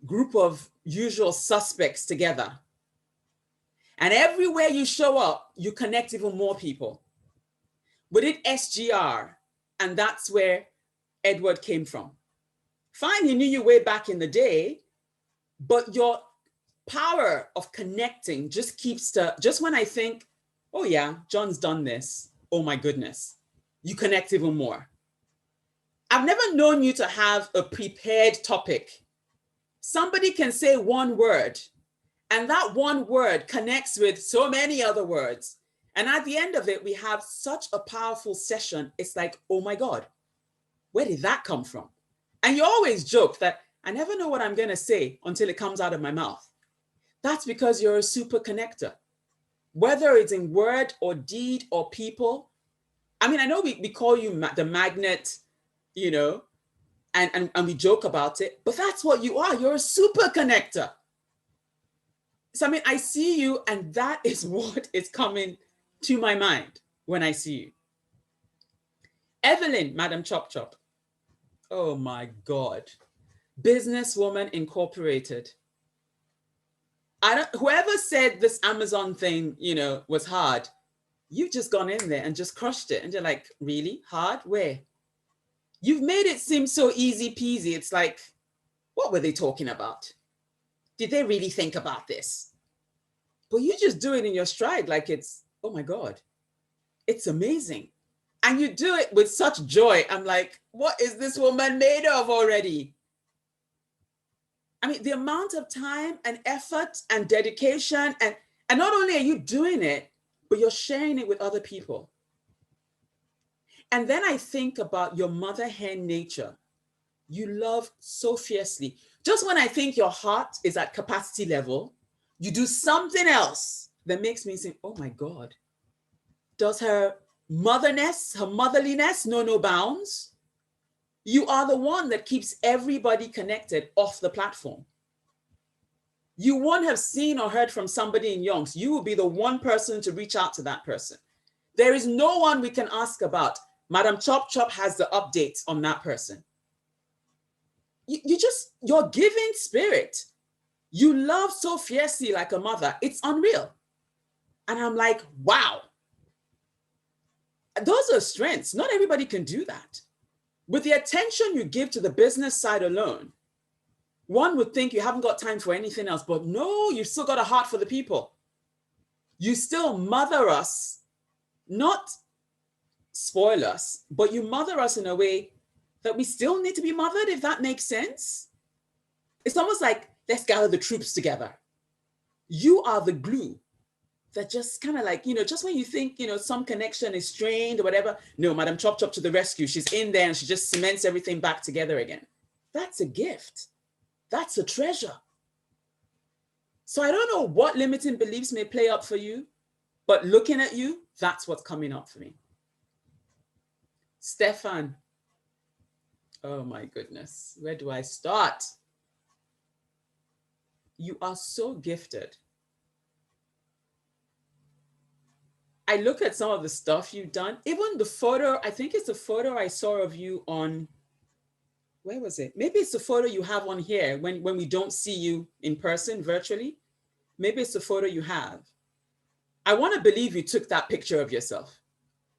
group of usual suspects together. And everywhere you show up, you connect even more people. We did SGR, and that's where Edward came from. Fine, he knew you way back in the day, but your power of connecting just keeps just when I think, oh yeah, John's done this, oh my goodness, you connect even more. I've never known you to have a prepared topic. Somebody can say one word, and that one word connects with so many other words. And at the end of it, we have such a powerful session. It's like, oh my God, where did that come from? And you always joke that I never know what I'm going to say until it comes out of my mouth. That's because you're a super connector. Whether it's in word or deed or people. I mean, I know we call you the magnet, you know, and we joke about it, but that's what you are. You're a super connector. So, I mean, I see you, and that is what is coming to my mind when I see you. Evelyn, Madam Chop Chop. Oh my God. Businesswoman Incorporated. Whoever said this Amazon thing, was hard, you've just gone in there and just crushed it. And you're like, really? Hard? Where? You've made it seem so easy peasy. It's like, what were they talking about? Did they really think about this? But you just do it in your stride like it's, oh my God, it's amazing. And you do it with such joy. I'm like, what is this woman made of already? I mean, the amount of time and effort and dedication, and not only are you doing it, but you're sharing it with other people. And then I think about your mother hen nature. You love so fiercely. Just when I think your heart is at capacity level, you do something else that makes me think, oh my God, does her motherliness know no bounds? You are the one that keeps everybody connected off the platform. You won't have seen or heard from somebody in Yonks. You will be the one person to reach out to that person. There is no one we can ask about. Madam Chop Chop has the updates on that person. Your giving spirit. You love so fiercely like a mother. It's unreal. And I'm like, wow. Those are strengths. Not everybody can do that. With the attention you give to the business side alone, one would think you haven't got time for anything else, but no, you've still got a heart for the people. You still mother us, not spoil us, but you mother us in a way that we still need to be mothered, if that makes sense. It's almost like, let's gather the troops together. You are the glue that just kind of like, just when you think, some connection is strained or whatever, no, Madam Chop Chop to the rescue. She's in there and she just cements everything back together again. That's a gift. That's a treasure. So I don't know what limiting beliefs may play up for you, but looking at you, that's what's coming up for me. Stefan. Oh my goodness. Where do I start? You are so gifted. I look at some of the stuff you've done, even the photo, I think it's a photo I saw of you on, where was it? Maybe it's the photo you have on here when we don't see you in person virtually. Maybe it's the photo you have. I want to believe you took that picture of yourself,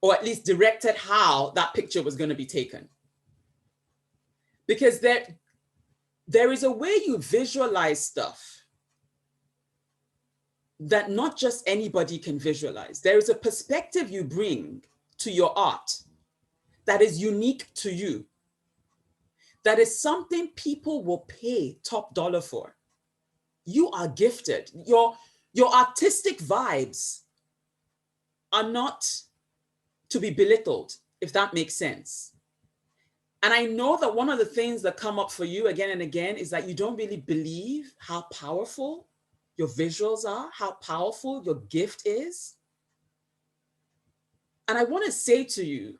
or at least directed how that picture was going to be taken. Because there is a way you visualize stuff that not just anybody can visualize. There is a perspective you bring to your art that is unique to you. That is something people will pay top dollar for. You are gifted. Your artistic vibes are not to be belittled, if that makes sense. And I know that one of the things that come up for you again and again is that you don't really believe how powerful your visuals are, how powerful your gift is. And I want to say to you,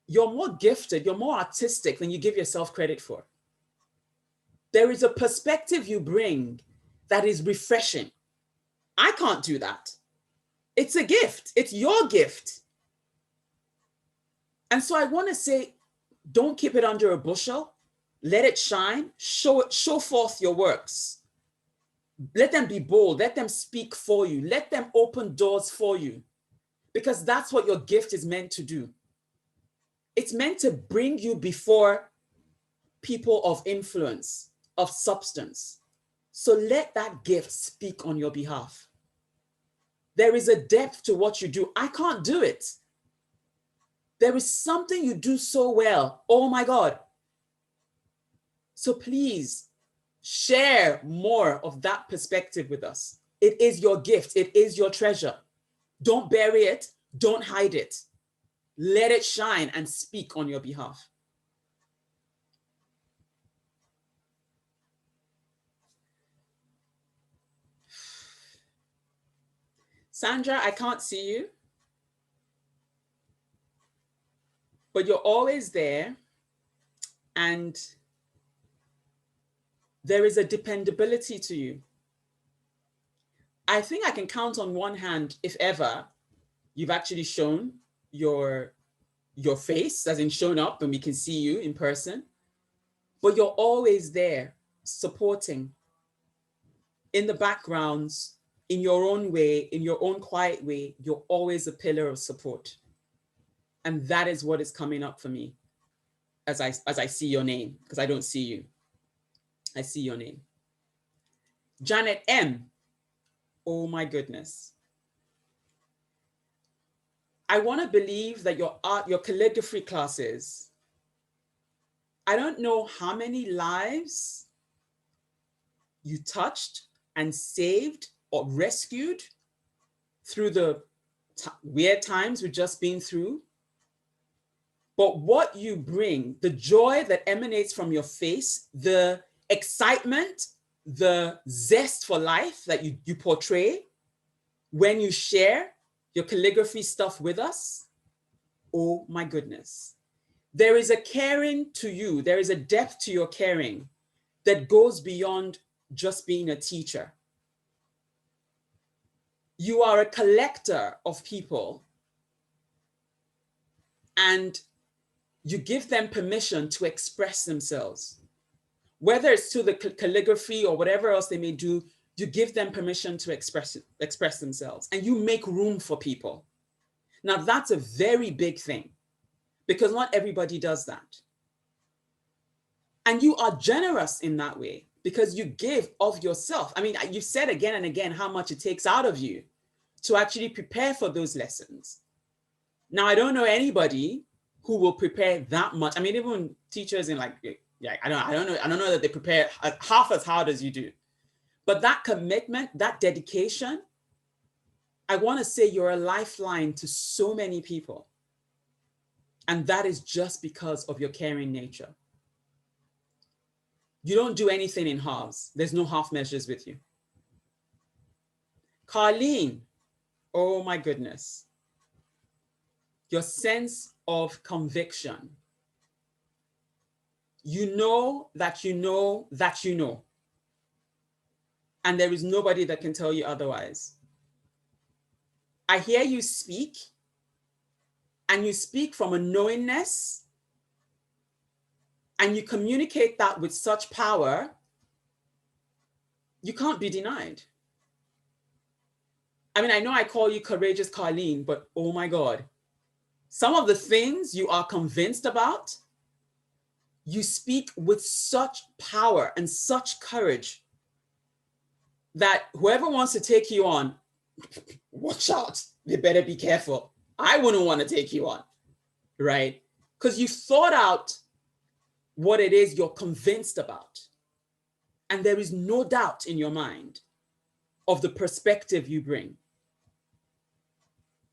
you're more gifted, you're more artistic than you give yourself credit for. There is a perspective you bring that is refreshing. I can't do that. It's a gift. It's your gift. And so I want to say, don't keep it under a bushel. Let it shine. Show forth your works. Let them be bold. Let them speak for you. Let them open doors for you. Because that's what your gift is meant to do. It's meant to bring you before people of influence, of substance. So let that gift speak on your behalf. There is a depth to what you do. I can't do it. There is something you do so well. Oh my God. So please share more of that perspective with us. It is your gift. It is your treasure. Don't bury it. Don't hide it. Let it shine and speak on your behalf. Sandra, I can't see you, but you're always there. And there is a dependability to you. I think I can count on one hand, if ever, you've actually shown your face, as in shown up and we can see you in person, but you're always there supporting in the backgrounds, in your own way, in your own quiet way. You're always a pillar of support. And that is what is coming up for me as I see your name, because I don't see you. I see your name. Janet M. Oh my goodness. I want to believe that your art, your calligraphy classes, I don't know how many lives you touched and saved or rescued through the weird times we've just been through. But what you bring, the joy that emanates from your face, the excitement, the zest for life that you portray when you share your calligraphy stuff with us, oh my goodness. There is a caring to you, there is a depth to your caring that goes beyond just being a teacher. You are a collector of people and you give them permission to express themselves. Whether it's to the calligraphy or whatever else they may do, you give them permission to express themselves and you make room for people. Now that's a very big thing because not everybody does that. And you are generous in that way because you give of yourself. I mean, you've said again and again how much it takes out of you to actually prepare for those lessons. Now, I don't know anybody who will prepare that much. I mean, even teachers in I don't know that they prepare half as hard as you do. But that commitment, that dedication, I want to say you're a lifeline to so many people. And that is just because of your caring nature. You don't do anything in halves. There's no half measures with you. Carlene, oh my goodness. Your sense of conviction. You know that you know that you know. And there is nobody that can tell you otherwise. I hear you speak, and you speak from a knowingness, and you communicate that with such power, you can't be denied. I mean, I know I call you courageous Carlene, but oh my God, some of the things you are convinced about, you speak with such power and such courage that whoever wants to take you on, watch out, they better be careful. I wouldn't want to take you on, right? Because you've thought out what it is you're convinced about. And there is no doubt in your mind of the perspective you bring.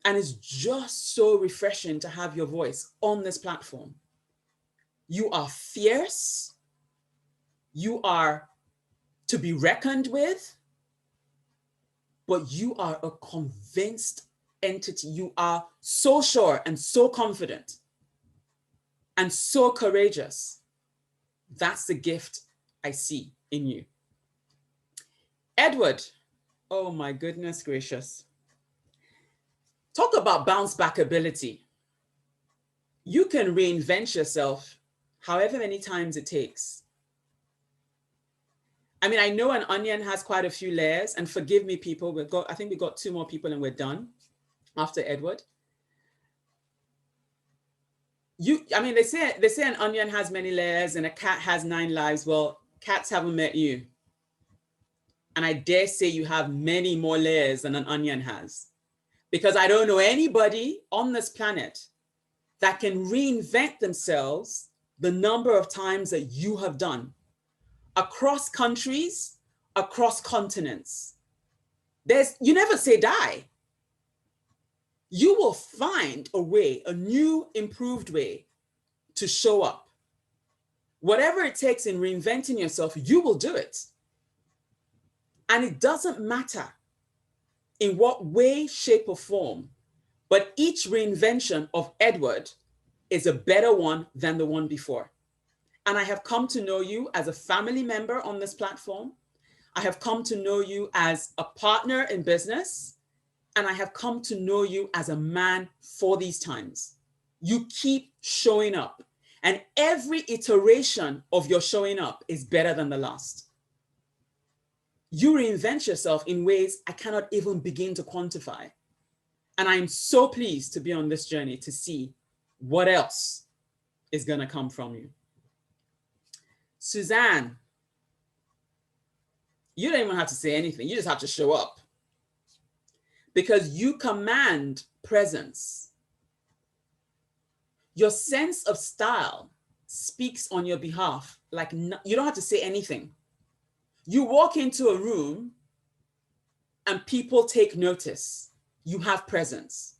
And it's just so refreshing to have your voice on this platform. You are fierce. You are to be reckoned with, but you are a convinced entity. You are so sure and so confident and so courageous. That's the gift I see in you. Edward, oh my goodness gracious. Talk about bounce back ability. You can reinvent yourself however many times it takes. I mean, I know an onion has quite a few layers, and forgive me, people, I think we got 2 more people and we're done after Edward. I mean, they say an onion has many layers and a cat has 9 lives. Well, cats haven't met you. And I dare say you have many more layers than an onion has. Because I don't know anybody on this planet that can reinvent themselves the number of times that you have done. Across countries, across continents. You never say die. You will find a way, a new, improved way to show up. Whatever it takes in reinventing yourself, you will do it. And it doesn't matter in what way, shape, or form, but each reinvention of Edward is a better one than the one before. And I have come to know you as a family member on this platform. I have come to know you as a partner in business. And I have come to know you as a man for these times. You keep showing up. And every iteration of your showing up is better than the last. You reinvent yourself in ways I cannot even begin to quantify. And I'm so pleased to be on this journey to see what else is going to come from you. Suzanne, you don't even have to say anything. You just have to show up. Because you command presence. Your sense of style speaks on your behalf. Like, you don't have to say anything. You walk into a room and people take notice. You have presence.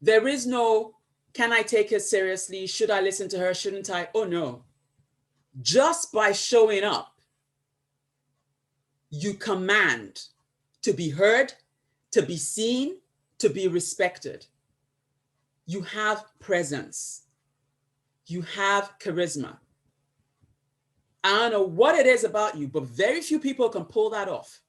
There is no, can I take her seriously? Should I listen to her? Shouldn't I? Oh no. Just by showing up, you command to be heard, to be seen, to be respected. You have presence. You have charisma. I don't know what it is about you, but very few people can pull that off.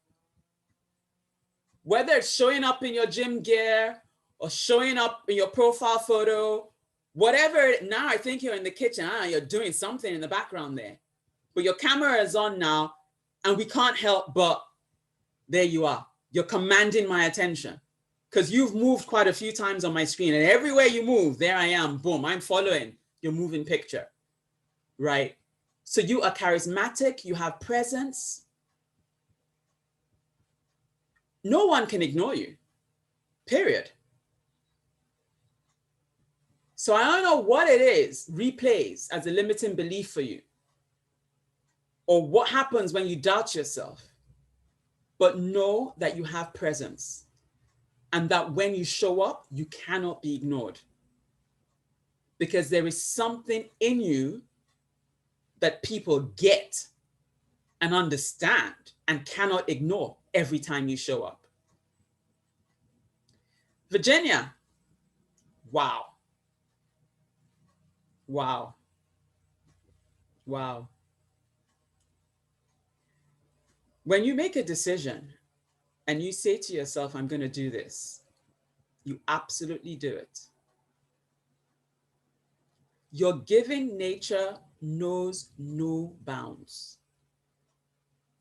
Whether it's showing up in your gym gear or showing up in your profile photo, whatever. Now I think you're in the kitchen, you're doing something in the background there, but your camera is on now and we can't help but there you are. You're commanding my attention because you've moved quite a few times on my screen, and everywhere you move, there I am, boom, I'm following your moving picture, right? So you are charismatic, you have presence. No one can ignore you, period. So I don't know what it is replays as a limiting belief for you, or what happens when you doubt yourself, but know that you have presence and that when you show up, you cannot be ignored because there is something in you that people get and understand and cannot ignore every time you show up. Virginia, wow. Wow. Wow. When you make a decision and you say to yourself, I'm going to do this, you absolutely do it. Your giving nature knows no bounds.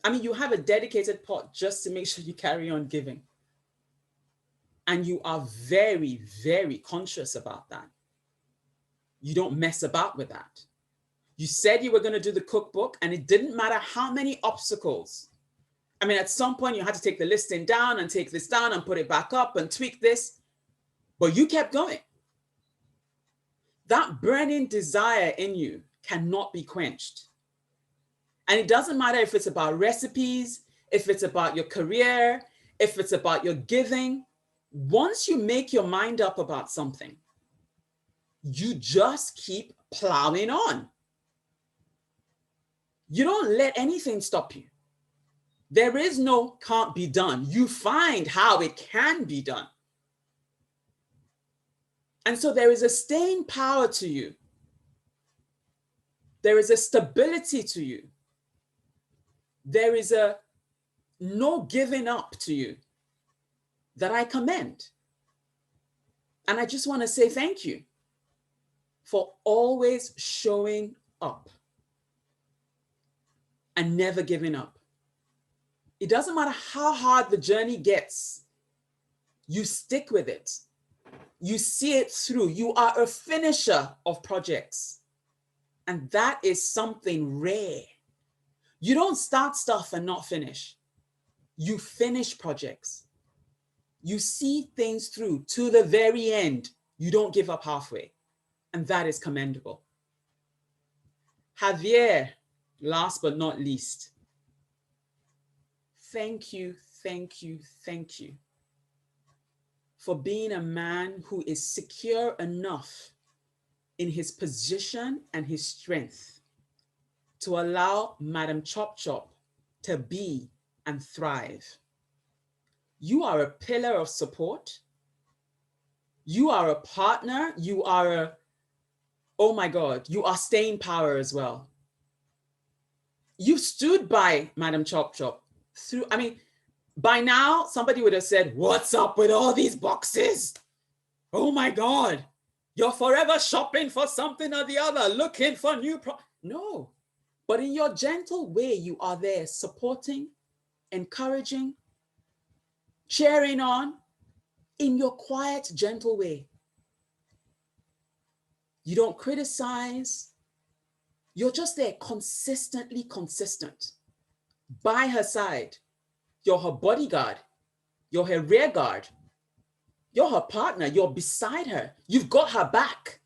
I mean, you have a dedicated pot just to make sure you carry on giving. And you are very, very conscious about that. You don't mess about with that. You said you were going to do the cookbook, and it didn't matter how many obstacles. I mean, at some point you had to take the listing down and take this down and put it back up and tweak this, but you kept going. That burning desire in you cannot be quenched. And it doesn't matter if it's about recipes, if it's about your career, if it's about your giving. Once you make your mind up about something, you just keep plowing on. You don't let anything stop you. There is no can't be done. You find how it can be done. And so there is a staying power to you. There is a stability to you. There is a no giving up to you that I commend. And I just want to say thank you for always showing up and never giving up. It doesn't matter how hard the journey gets. You stick with it. You see it through. You are a finisher of projects. And that is something rare. You don't start stuff and not finish. You finish projects. You see things through to the very end. You don't give up halfway. And that is commendable. Javier, last but not least. Thank you, thank you, thank you for being a man who is secure enough in his position and his strength to allow Madam Chop Chop to be and thrive. You are a pillar of support. You are a partner. You are oh my God, you are staying power as well. You stood by Madam Chop Chop through, I mean, by now somebody would have said, what's up with all these boxes? Oh my God, you're forever shopping for something or the other, looking for new No, but in your gentle way, you are there supporting, encouraging, cheering on in your quiet, gentle way. You don't criticize. You're just there consistently consistent. By her side, you're her bodyguard. You're her rear guard. You're her partner. You're beside her. You've got her back.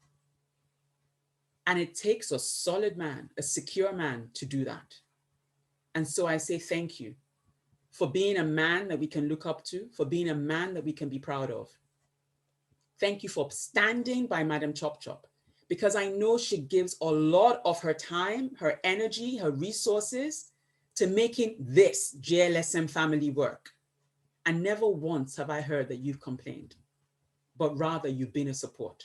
And it takes a solid man, a secure man to do that. And so I say thank you for being a man that we can look up to, for being a man that we can be proud of. Thank you for standing by Madam Chop Chop, because I know she gives a lot of her time, her energy, her resources to making this JLSM family work. And never once have I heard that you've complained, but rather you've been a support.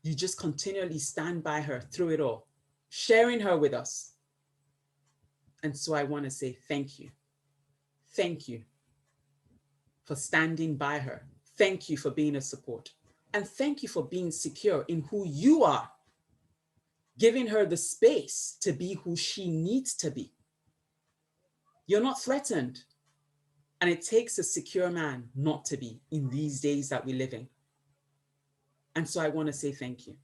You just continually stand by her through it all, sharing her with us. And so I want to say thank you. Thank you for standing by her. Thank you for being a support. And thank you for being secure in who you are, giving her the space to be who she needs to be. You're not threatened. And it takes a secure man not to be in these days that we live in. And so I want to say thank you.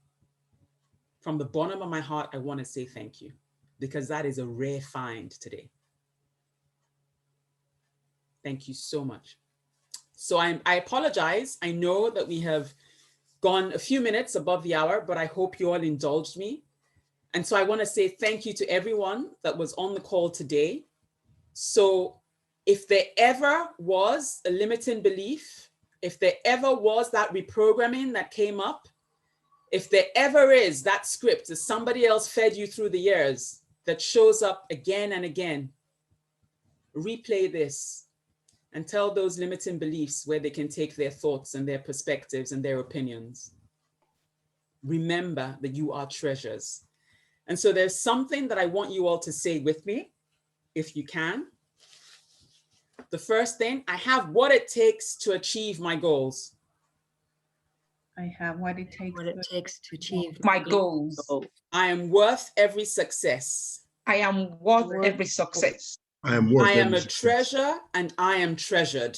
From the bottom of my heart, I want to say thank you, because that is a rare find today. Thank you so much. So I apologize. I know that we have gone a few minutes above the hour, but I hope you all indulged me. And so I want to say thank you to everyone that was on the call today. So if there ever was a limiting belief, if there ever was that reprogramming that came up, if there ever is that script that somebody else fed you through the years that shows up again and again, replay this and tell those limiting beliefs where they can take their thoughts and their perspectives and their opinions. Remember that you are treasures. And so there's something that I want you all to say with me, if you can. The first thing, I have what it takes to achieve my goals. I have what it takes to achieve my goals. I am worth every success. I am worth every success. I am worth I am every a success. treasure and I am treasured.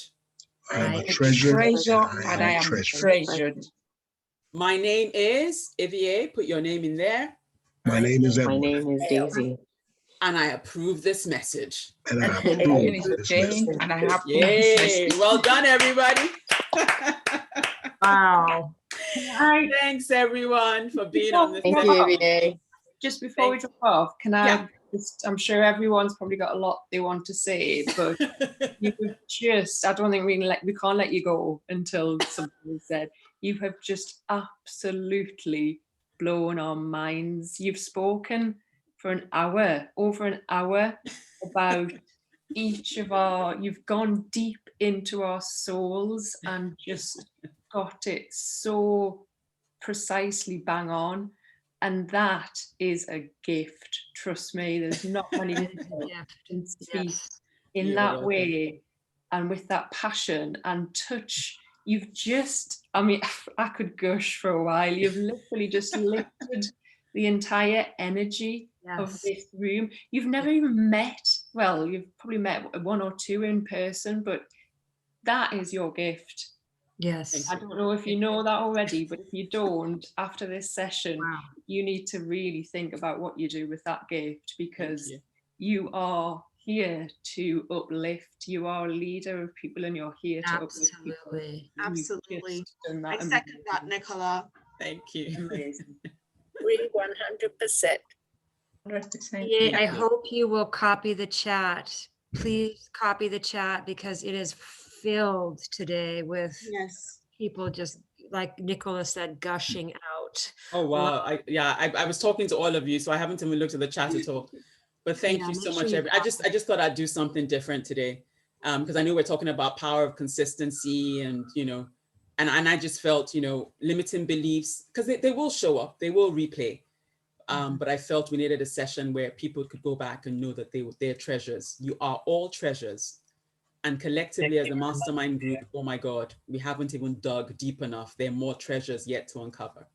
I am a A treasure and I am treasured. My name is Ivié. Put your name in there. My name is My Edward. name is Daisy. And I approve this message. And I My approve name is this Jane message. and I have Yay. Well done, everybody. Wow. Thanks, everyone, for being on the Thank you, session. Ivié. Just before we drop off, can I Yeah. just, I'm sure everyone's probably got a lot they want to say, but you have just, I don't think we can't let you go until something is said. You have just absolutely blown our minds. You've spoken for an hour, over an hour, about each of you've gone deep into our souls and just got it so precisely bang on. And that is a gift. Trust me, there's not many people can speak in You're that welcome. way and with that passion and touch. You've just, I mean, I could gush for a while. You've literally just lifted the entire energy of this room. You've never even met, well, you've probably met one or two in person, but that is your gift. Yes. I don't know if you know that already, but if you don't, after this session, you need to really think about what you do with that gift, because you are here to uplift. You are a leader of people and you're here to uplift people. Absolutely. Done I that second that, Nicola. Thank you. amazing. Really 100%. 100%. Yeah, I hope you will copy the chat. Please copy the chat, because it is filled today with Yes. people just, like Nicola said, gushing out. Oh, wow. I was talking to all of you, so I haven't even looked at the chat at all. But thank you so much. I just thought I'd do something different today, because I knew we're talking about power of consistency and, you know, And I just felt, you know, limiting beliefs, because they will show up, they will replay. But I felt we needed a session where people could go back and know that they're treasures. You are all treasures. And collectively as a mastermind group, oh my God, we haven't even dug deep enough. There are more treasures yet to uncover.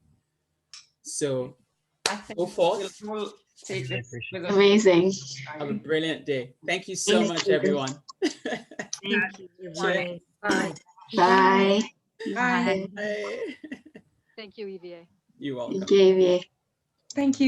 So I think go forth. we'll take this with us. Amazing. Have a brilliant day. Thank you so much, everyone. Thank you. Sure. Bye. Bye. Bye. Bye. Thank you, Ivié. You're welcome. Thank you, Ivié. Thank you.